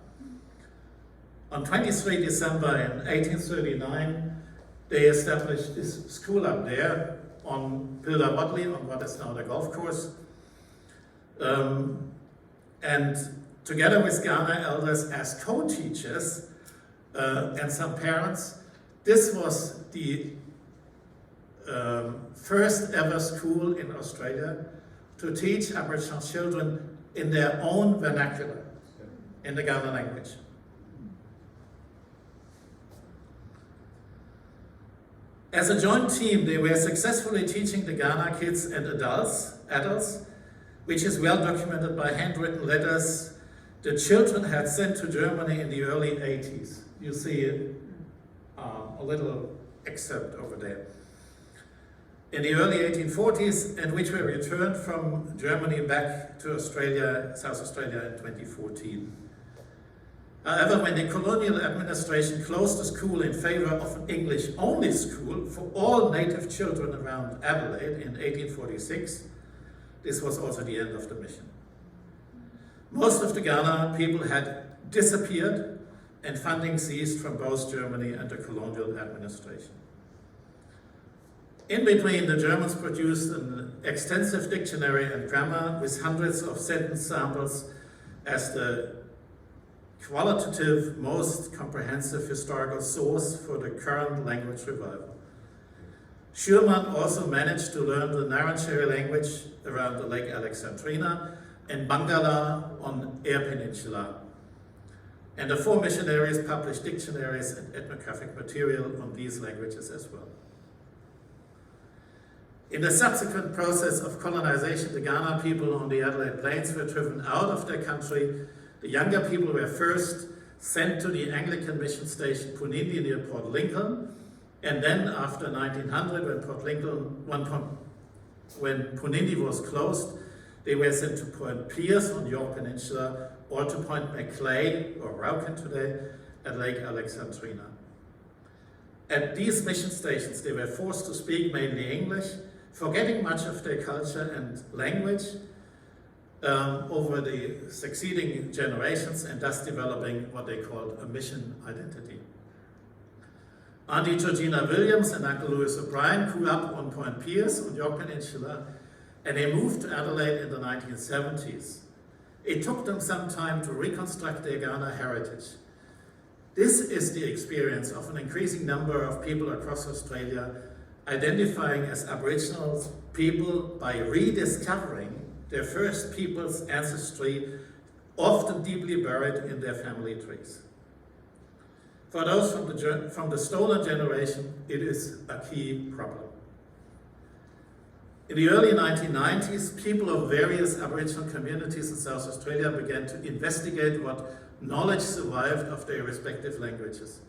On 23 December in 1839, they established this school up there on Pilda Wadley, on what is now the golf course. And together with Ghana elders as co-teachers and some parents, this was the first ever school in Australia to teach Aboriginal children in their own vernacular, in the Ghana language. As a joint team, they were successfully teaching the Ghana kids and adults, which is well documented by handwritten letters the children had sent to Germany in the early 80s. You see a little excerpt over there. In the early 1840s, and which were returned from Germany back to Australia, South Australia in 2014. However, when the colonial administration closed the school in favor of an English-only school for all native children around Adelaide in 1846, this was also the end of the mission. Most of the Ghana people had disappeared and funding ceased from both Germany and the colonial administration. In between, the Germans produced an extensive dictionary and grammar with hundreds of sentence samples as the qualitative, most comprehensive historical source for the current language revival. Schumann also managed to learn the Narancere language around the Lake Alexandrina and Bangala on Eyre Peninsula. And the 4 missionaries published dictionaries and ethnographic material on these languages as well. In the subsequent process of colonization, the Ghana people on the Adelaide Plains were driven out of their country. The younger people were first sent to the Anglican mission station Punindi near Port Lincoln, and then after 1900, when Punindi was closed, they were sent to Point Pierce on York Peninsula or to Point Macleay, or Rauken today, at Lake Alexandrina. At these mission stations, they were forced to speak mainly English, forgetting much of their culture and language over the succeeding generations, and thus developing what they called a mission identity. Auntie Georgina Williams and Uncle Louis O'Brien grew up on Point Pierce on York Peninsula, and they moved to Adelaide in the 1970s. It took them some time to reconstruct their Ghana heritage. This is the experience of an increasing number of people across Australia identifying as Aboriginal people by rediscovering their first people's ancestry, often deeply buried in their family trees. For those from the stolen generation, it is a key problem. In the early 1990s, people of various Aboriginal communities in South Australia began to investigate what knowledge survived of their respective languages.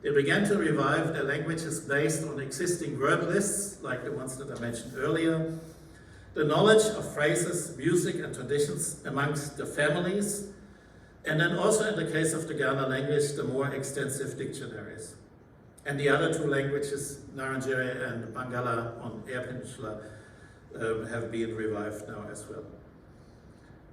They began to revive their languages based on existing word lists, like the ones that I mentioned earlier, the knowledge of phrases, music, and traditions amongst the families, and then also in the case of the Ghana language, the more extensive dictionaries. And the other 2 languages, Narancere and Bangala on Eyre Peninsula, have been revived now as well.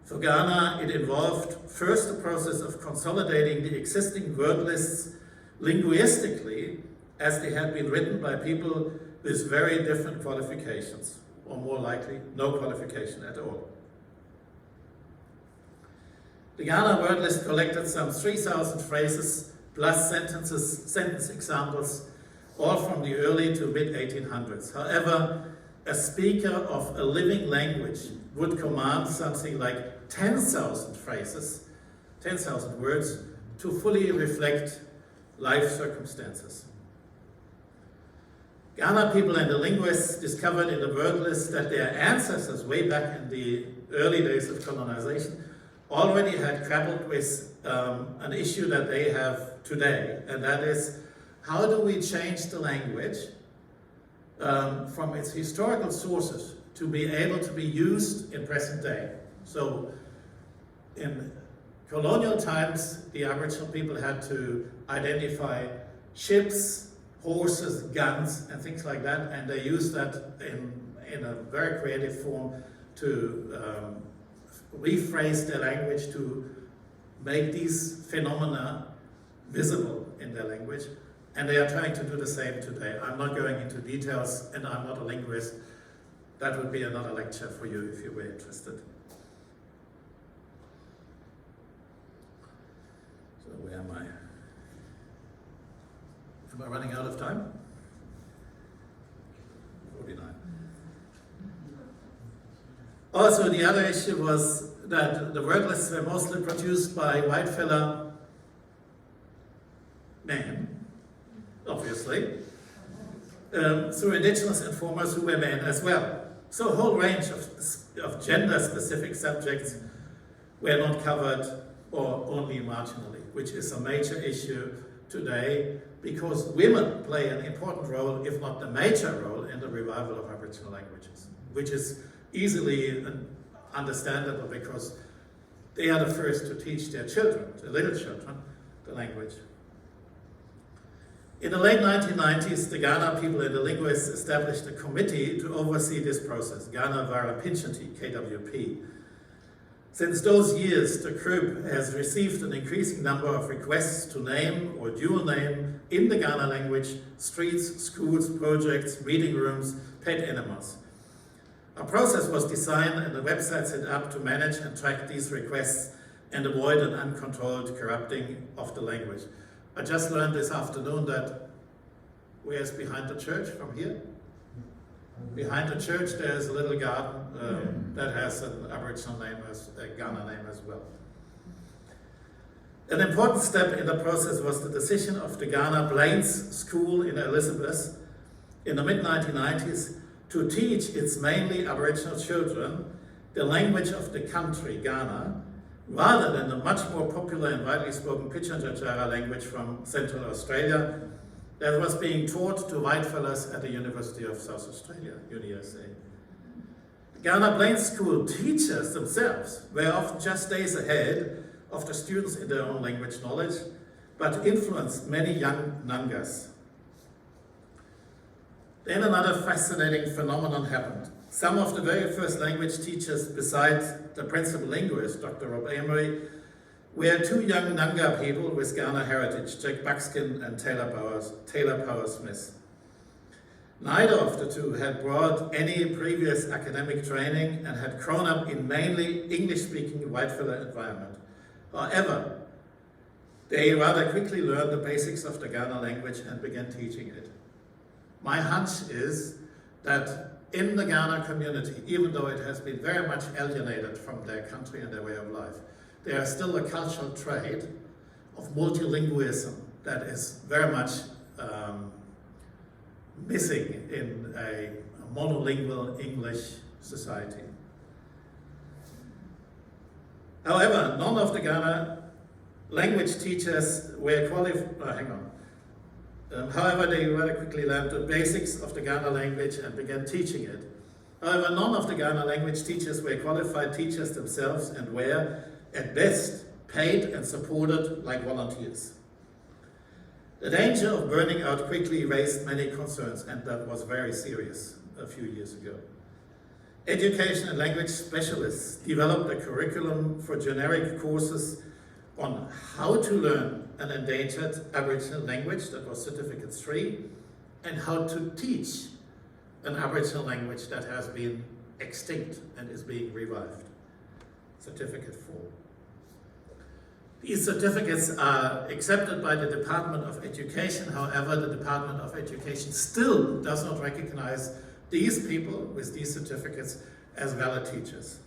For Ghana, it involved first the process of consolidating the existing word lists linguistically, as they had been written by people with very different qualifications, or more likely, no qualification at all. The Ghana word list collected some 3,000 phrases plus sentence examples, all from the early to mid-1800s. However, a speaker of a living language would command something like 10,000 phrases, 10,000 words, to fully reflect life circumstances. Ghana people and the linguists discovered in the word list that their ancestors, way back in the early days of colonization, already had grappled with an issue that they have today, and that is, how do we change the language from its historical sources to be able to be used in present day. So in colonial times, the Aboriginal people had to identify ships, horses, guns, and things like that, and they used that in a very creative form to rephrase their language to make these phenomena visible in their language. And they are trying to do the same today. I'm not going into details, and I'm not a linguist. That would be another lecture for you if you were interested. So where am I? Am I running out of time? 49. Also, the other issue was that the word lists were mostly produced by white fella men, obviously, through indigenous informers who were men as well. So a whole range of gender-specific subjects were not covered or only marginally, which is a major issue today because women play an important role, if not the major role, in the revival of Aboriginal languages, which is easily understandable because they are the first to teach their children, the little children, the language. In the late 1990s, the Kaurna people and the linguists established a committee to oversee this process, Kaurna Warapinchati, KWP. Since those years, the group has received an increasing number of requests to name or dual name in the Kaurna language streets, schools, projects, meeting rooms, pet animals. A process was designed and a website set up to manage and track these requests and avoid an uncontrolled corrupting of the language. I just learned this afternoon that where's behind the church from here? Behind the church there's a little garden that has an Aboriginal name, a Kaurna name as well. An important step in the process was the decision of the Kaurna Blaines School in Elizabeth in the mid-1990s to teach its mainly Aboriginal children the language of the country, Kaurna, rather than the much more popular and widely spoken Pitjantjatjara language from Central Australia that was being taught to whitefellas at the University of South Australia, UniSA. The Kaurna Blaines School teachers themselves were often just days ahead of the students in their own language knowledge, but influenced many young Nungas. Then another fascinating phenomenon happened. Some of the very first language teachers, besides the principal linguist, Dr. Rob Amory, were two young Nunga people with Kaurna heritage, Jack Buckskin and Taylor Power-Smith. Neither of the two had brought any previous academic training and had grown up in mainly English-speaking whitefella environment. However, they rather quickly learned the basics of the Kaurna language and began teaching it. My hunch is that in the Kaurna community, even though it has been very much alienated from their country and their way of life, there is still a cultural trait of multilingualism that is very much missing in a monolingual English society. However, none of the Kaurna language teachers were qualified. However, they rather quickly learned the basics of the Kaurna language and began teaching it. However, none of the Kaurna language teachers were qualified teachers themselves and were, at best, paid and supported like volunteers. The danger of burning out quickly raised many concerns, and that was very serious a few years ago. Education and language specialists developed a curriculum for generic courses on how to learn an endangered Aboriginal language that was certificate 3 and how to teach an Aboriginal language that has been extinct and is being revived, certificate 4. These certificates are accepted by the Department of Education. However, the Department of Education still does not recognize these people with these certificates as valid teachers.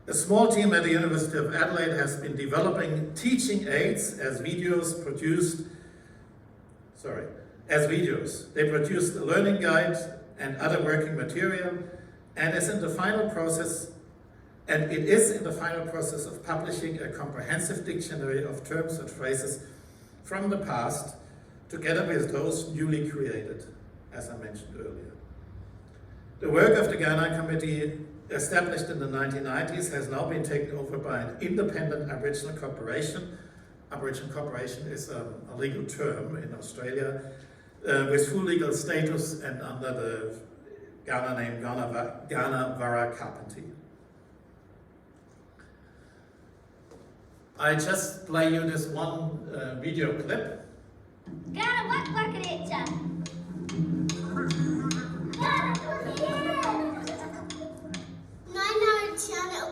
A small team at the University of Adelaide has been developing teaching aids as videos. They produced a learning guide and other working material, and it is in the final process of publishing a comprehensive dictionary of terms and phrases from the past together with those newly created, as I mentioned earlier. The work of the Ghana Committee, established in the 1990s, has now been taken over by an independent Aboriginal corporation. Aboriginal corporation is a legal term in Australia, with full legal status and under the Ghana name Ghana Vara Kapiti. I just play you this one video clip. Ghana, what bucket it's No, channel.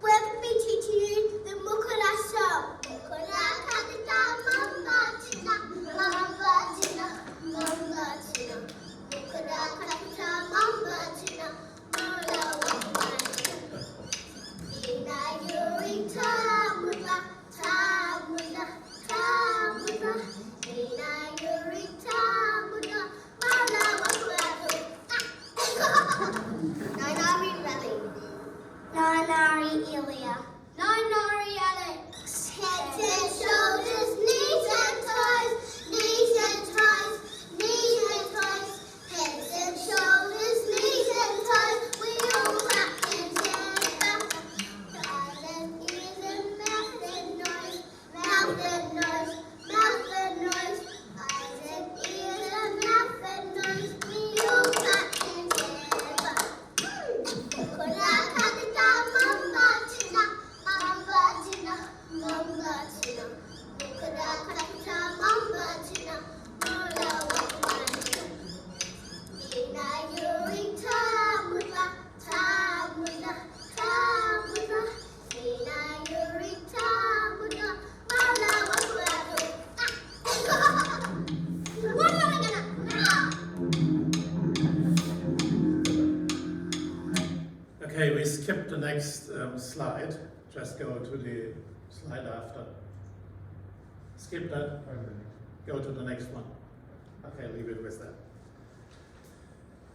We'll be teaching you the Mukura song. Mukura Kadita Mambatina, Mambatina, Mambatina. Mukura Kadita Mambatina, Mambatina. Ina Yuri Tamuda, Tamuda, Tamuda. Ina Yuri Tamuda, Nari Relly. Nari Ilya. Nari Alex. Heads and shoulders, knees and toes, knees and toes, knees and toes. Heads and shoulders, knees and toes, we all clap together. Eyes and ears and mouth and nose, mouth and nose, mouth and nose. Eyes and ears and mouth and nose, we all clap together. Okay, we skip the next slide. Just go to the slide after. Skip that. Go to the next one. Okay, leave it with that.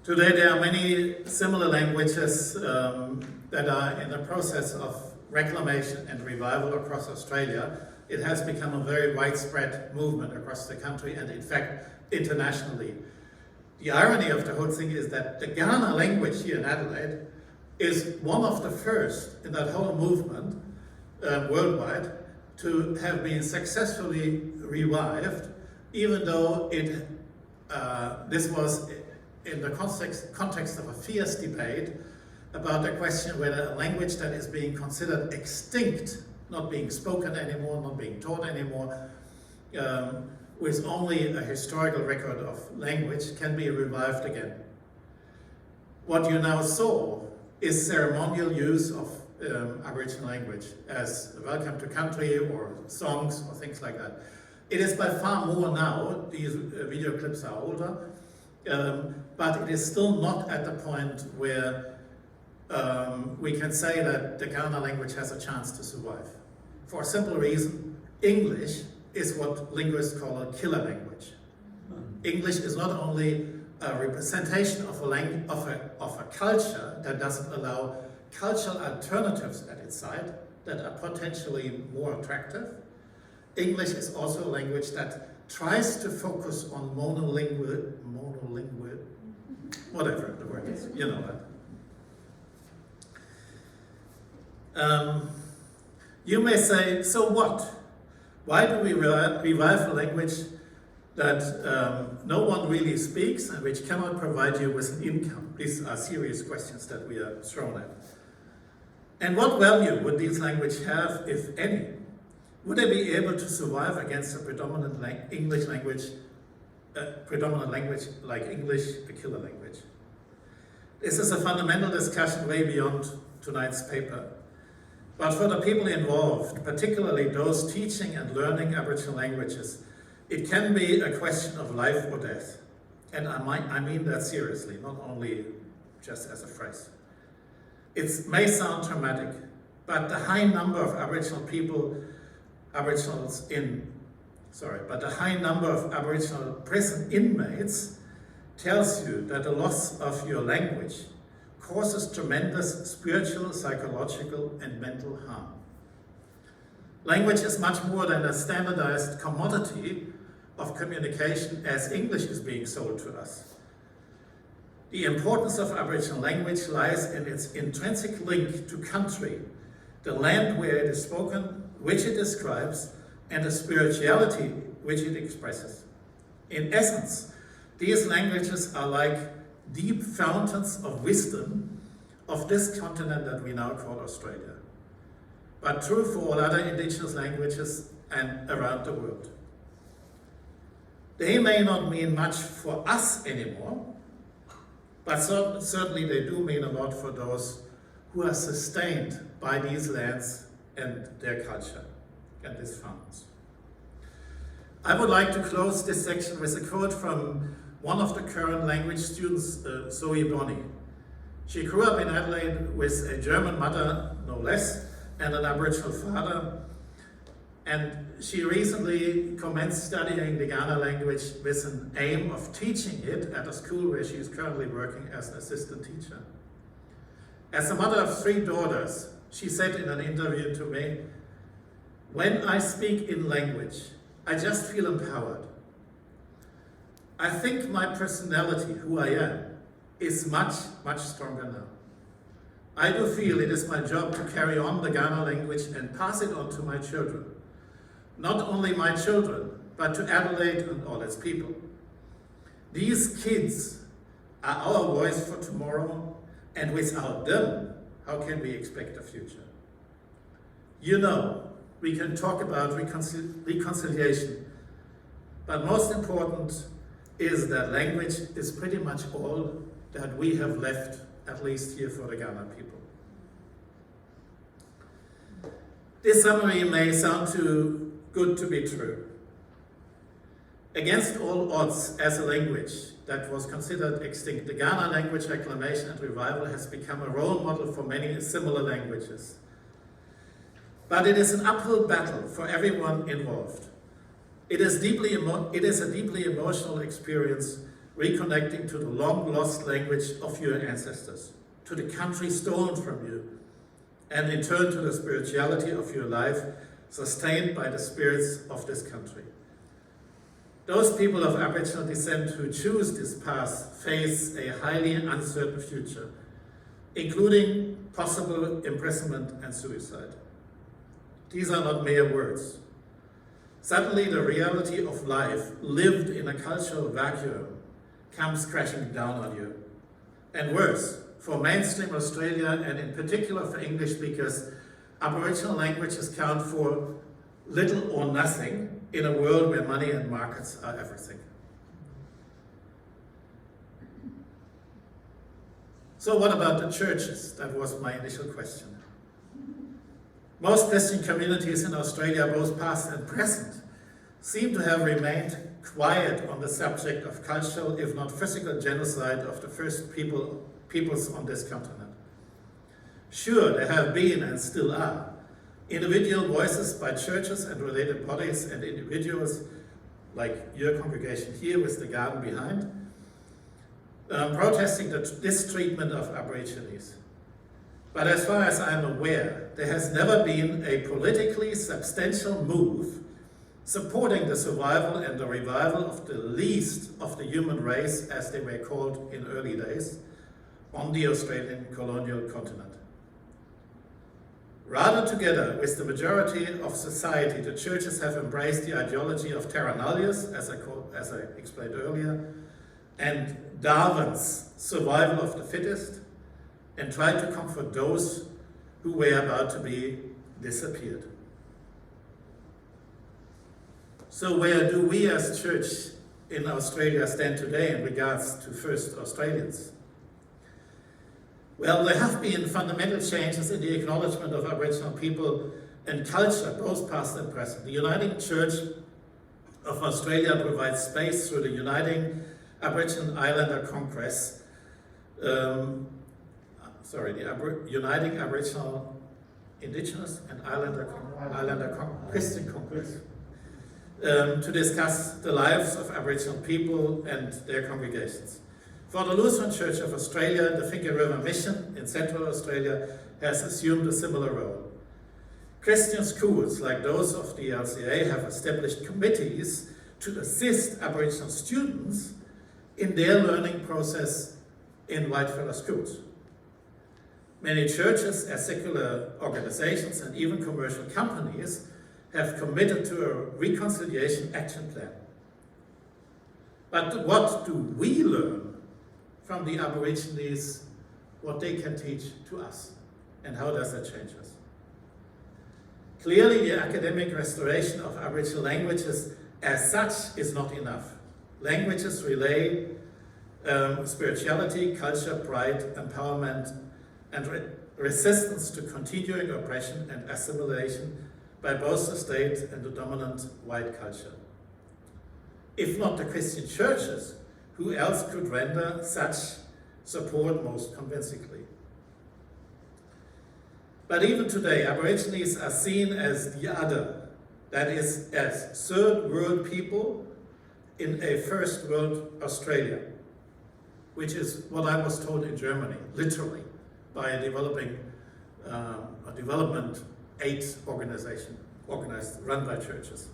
Today there are many similar languages that are in the process of reclamation and revival across Australia. It has become a very widespread movement across the country and in fact internationally. The irony of the whole thing is that the Kaurna language here in Adelaide is one of the first in that whole movement worldwide to have been successfully revived, even though this was in the context of a fierce debate about the question whether a language that is being considered extinct, not being spoken anymore, not being taught anymore, with only a historical record of language, can be revived again. What you now saw is ceremonial use of Aboriginal language as a welcome to country or songs or things like that. It is by far more now. These video clips are older, but it is still not at the point where we can say that the Kaurna language has a chance to survive. For a simple reason, English is what linguists call a killer language. English is not only a representation of a culture that doesn't allow cultural alternatives at its side that are potentially more attractive. English is also a language that tries to focus on monolingual, whatever the word is, you know that. You may say, so what? Why do we revive a language that no one really speaks and which cannot provide you with an income? These are serious questions that we are thrown at. And what value would this language have, if any? Would they be able to survive against a predominant language like English, a killer language? This is a fundamental discussion way beyond tonight's paper. But for the people involved, particularly those teaching and learning Aboriginal languages, it can be a question of life or death. And I mean that seriously, not only just as a phrase. It may sound dramatic, but the high number of Aboriginal prison inmates tells you that the loss of your language causes tremendous spiritual, psychological, and mental harm. Language is much more than a standardized commodity of communication as English is being sold to us. The importance of Aboriginal language lies in its intrinsic link to country, the land where it is spoken, which it describes, and the spirituality which it expresses. In essence, these languages are like deep fountains of wisdom of this continent that we now call Australia, but true for all other indigenous languages and around the world. They may not mean much for us anymore, but certainly they do mean a lot for those who are sustained by these lands and their culture and these fountains. I would like to close this section with a quote from one of the current language students, Zoe Bonney. She grew up in Adelaide with a German mother, no less, and an Aboriginal father, and she recently commenced studying the Kaurna language with an aim of teaching it at a school where she is currently working as an assistant teacher. As a mother of 3 daughters, she said in an interview to me, "When I speak in language, I just feel empowered. I think my personality, who I am, is much, much stronger now. I do feel it is my job to carry on the Kaurna language and pass it on to my children. Not only my children, but to Adelaide and all its people. These kids are our voice for tomorrow, and without them, how can we expect a future? You know, we can talk about reconciliation, but most important is that language is pretty much all that we have left, at least here for the Kaurna people." This summary may sound too good to be true. Against all odds, as a language that was considered extinct, the Kaurna language reclamation and revival has become a role model for many similar languages. But it is an uphill battle for everyone involved. It is a deeply emotional experience reconnecting to the long-lost language of your ancestors, to the country stolen from you, and in turn to the spirituality of your life sustained by the spirits of this country. Those people of Aboriginal descent who choose this path face a highly uncertain future, including possible imprisonment and suicide. These are not mere words. Suddenly the reality of life lived in a cultural vacuum comes crashing down on you. And worse, for mainstream Australia and in particular for English speakers, Aboriginal languages count for little or nothing in a world where money and markets are everything. So what about the churches? That was my initial question. Most Christian communities in Australia, both past and present, seem to have remained quiet on the subject of cultural, if not physical, genocide of the first peoples on this continent. Sure, there have been and still are individual voices by churches and related bodies and individuals, like your congregation here with the garden behind, protesting this treatment of Aborigines. But as far as I'm aware, there has never been a politically substantial move supporting the survival and the revival of the least of the human race, as they were called in early days, on the Australian colonial continent. Rather, together with the majority of society, the churches have embraced the ideology of terra nullius, as I explained earlier, and Darwin's survival of the fittest, and tried to comfort those who were about to be disappeared. So where do we as church in Australia stand today in regards to first Australians? Well, there have been fundamental changes in the acknowledgement of Aboriginal people and culture, both past and present. The Uniting Church of Australia provides space through the Uniting Aboriginal Islander Congress, Uniting Aboriginal Indigenous and Islander Christian Congress, to discuss the lives of Aboriginal people and their congregations. For the Lutheran Church of Australia, the Finke River Mission in Central Australia has assumed a similar role. Christian schools like those of the LCA have established committees to assist Aboriginal students in their learning process in whitefellow schools. Many churches, as secular organizations, and even commercial companies have committed to a reconciliation action plan. But what do we learn from the Aborigines, what they can teach to us, and how does that change us? Clearly, the academic restoration of Aboriginal languages as such is not enough. Languages relay spirituality, culture, pride, empowerment, and resistance to continuing oppression and assimilation by both the state and the dominant white culture. If not the Christian churches, who else could render such support most convincingly? But even today, Aborigines are seen as the other, that is, as third world people in a first world Australia, which is what I was told in Germany, literally, by a development aid organization, run by churches.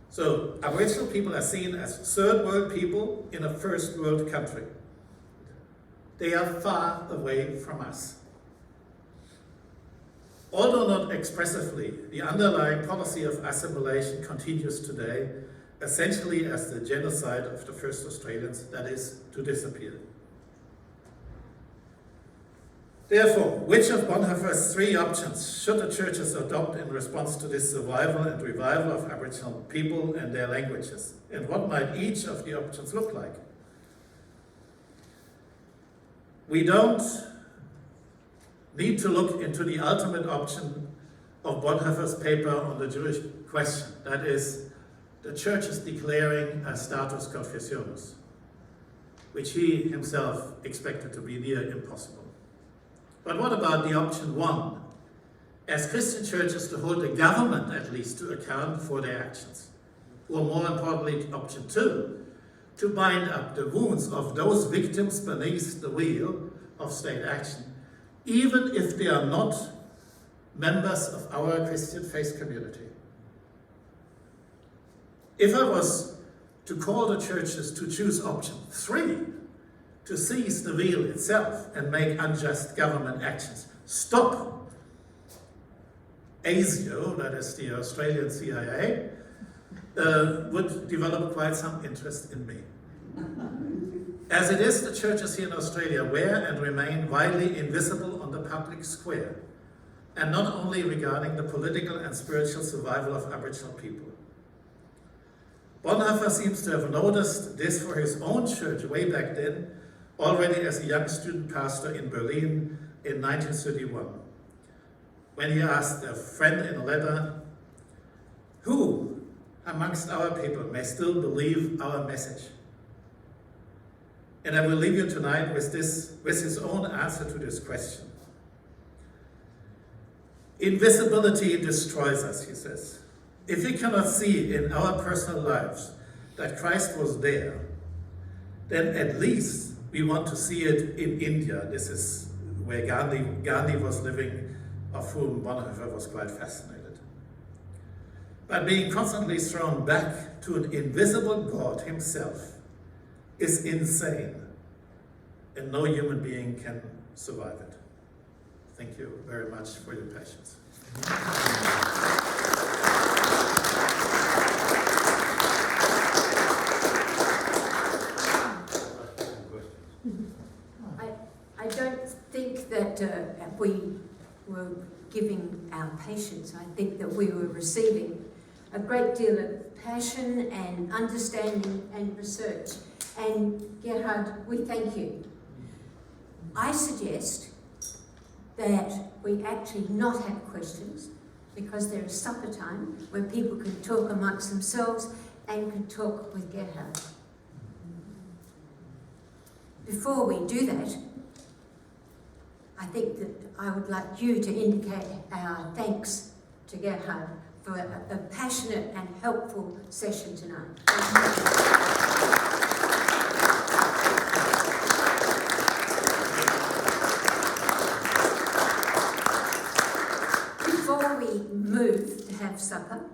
So Aboriginal people are seen as third world people in a first world country. They are far away from us. Although not expressively, the underlying policy of assimilation continues today, essentially as the genocide of the first Australians, that is, to disappear. Therefore, which of Bonhoeffer's three options should the churches adopt in response to this survival and revival of Aboriginal people and their languages? And what might each of the options look like? We don't need to look into the ultimate option of Bonhoeffer's paper on the Jewish question, that is, the churches declaring a status confessionis, which he himself expected to be near impossible. But what about the option one? As Christian churches, to hold the government at least to account for their actions. Or more importantly, option two, to bind up the wounds of those victims beneath the wheel of state action, even if they are not members of our Christian faith community. If I was to call the churches to choose option three, to seize the wheel itself and make unjust government actions, stop ASIO, that is the Australian CIA, would develop quite some interest in me. As it is, the churches here in Australia were and remain widely invisible on the public square, and not only regarding the political and spiritual survival of Aboriginal people. Bonhoeffer seems to have noticed this for his own church way back then, already as a young student pastor in Berlin in 1931, when he asked a friend in a letter, "Who amongst our people may still believe our message?" And I will leave you tonight with his own answer to this question. Invisibility destroys us, he says. If we cannot see in our personal lives that Christ was there, then at least we want to see it in India. This is where Gandhi was living, of whom Bonhoeffer was quite fascinated. But being constantly thrown back to an invisible God himself is insane, and no human being can survive it. Thank you very much for your patience. I don't think that we were giving our patience. I think that we were receiving a great deal of passion and understanding and research. And Gerhard, we thank you. I suggest that we actually not have questions, because there is supper time where people can talk amongst themselves and can talk with Gerhard. Before we do that, I think that I would like you to indicate our thanks to Gerhard for a passionate and helpful session tonight. Before we move to have supper,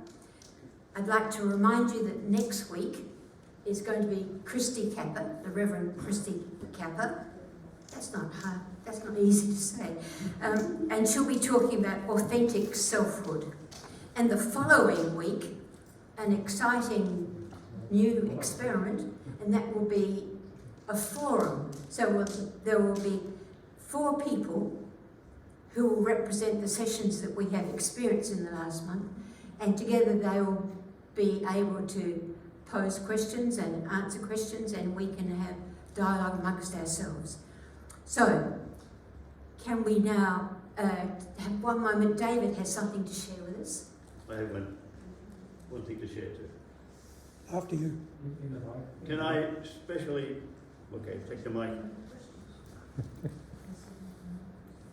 I'd like to remind you that next week is going to be Christy Kappa, the Reverend Christy Kappa. That's not hard, that's not easy to say. And she'll be talking about authentic selfhood. And the following week, an exciting new experiment, and that will be a forum. So there will be 4 people who will represent the sessions that we have experienced in the last month, and together they will be able to pose questions and answer questions, and we can have dialogue amongst ourselves. So, can we now have one moment? David has something to share with us. I have one thing to share too. After you. Can I especially, okay, take the mic.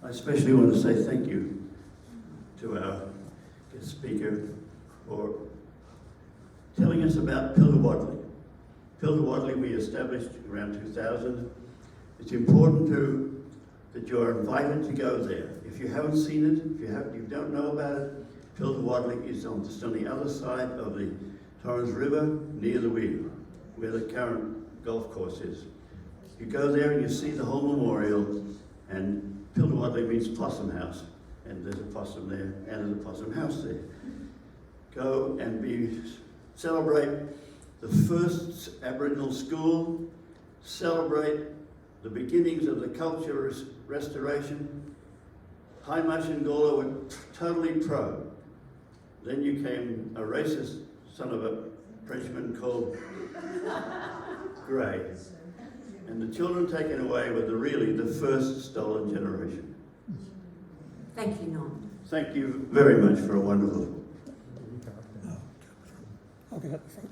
I especially want to say thank you to our guest speaker for telling us about Pildawadley. Pildawadley we established around 2000. It's important that you're invited to go there. If you haven't seen it, if you don't know about it, Pildawadley is just on the other side of the Torrens River, near the Weir, where the current golf course is. You go there and you see the whole memorial, and Pildawadley means possum house, and there's a possum there, and there's a possum house there. Go and celebrate the first Aboriginal school, celebrate the beginnings of the culture restoration. Haimash and Gawler were totally pro. Then you came a racist son of a Frenchman called Grey. And the children taken away were really the first stolen generation. Thank you, Norm. Thank you very much for a wonderful. I'll get at the front.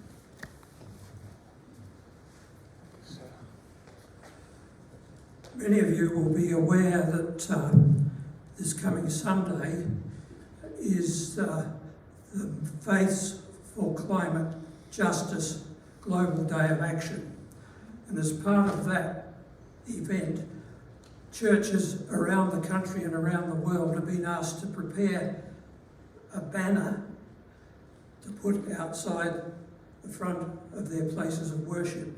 Many of you will be aware that this coming Sunday is the Faiths for Climate Justice Global Day of Action. And as part of that event, churches around the country and around the world have been asked to prepare a banner to put outside the front of their places of worship.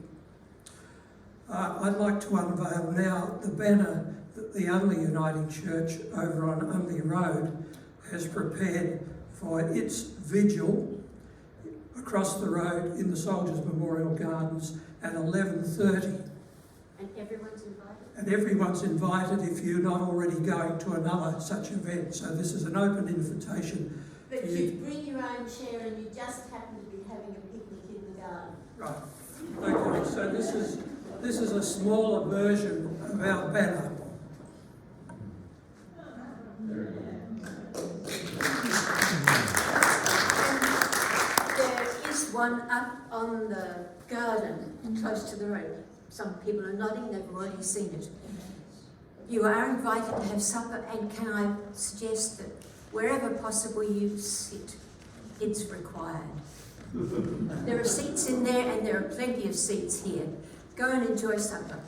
I'd like to unveil now the banner that the Unley Uniting Church over on Unley Road has prepared for its vigil across the road in the Soldiers Memorial Gardens at 11:30. And everyone's invited? And everyone's invited if you're not already going to another such event. So this is an open invitation. But you bring your own chair and you just happen to be having a picnic in the garden. Right. Okay, so this is a smaller version of our banner. There is one up on the garden, close to the road. Some people are nodding, they've already seen it. You are invited to have supper, and can I suggest that wherever possible you sit, it's required. There are seats in there, and there are plenty of seats here. Go and enjoy supper.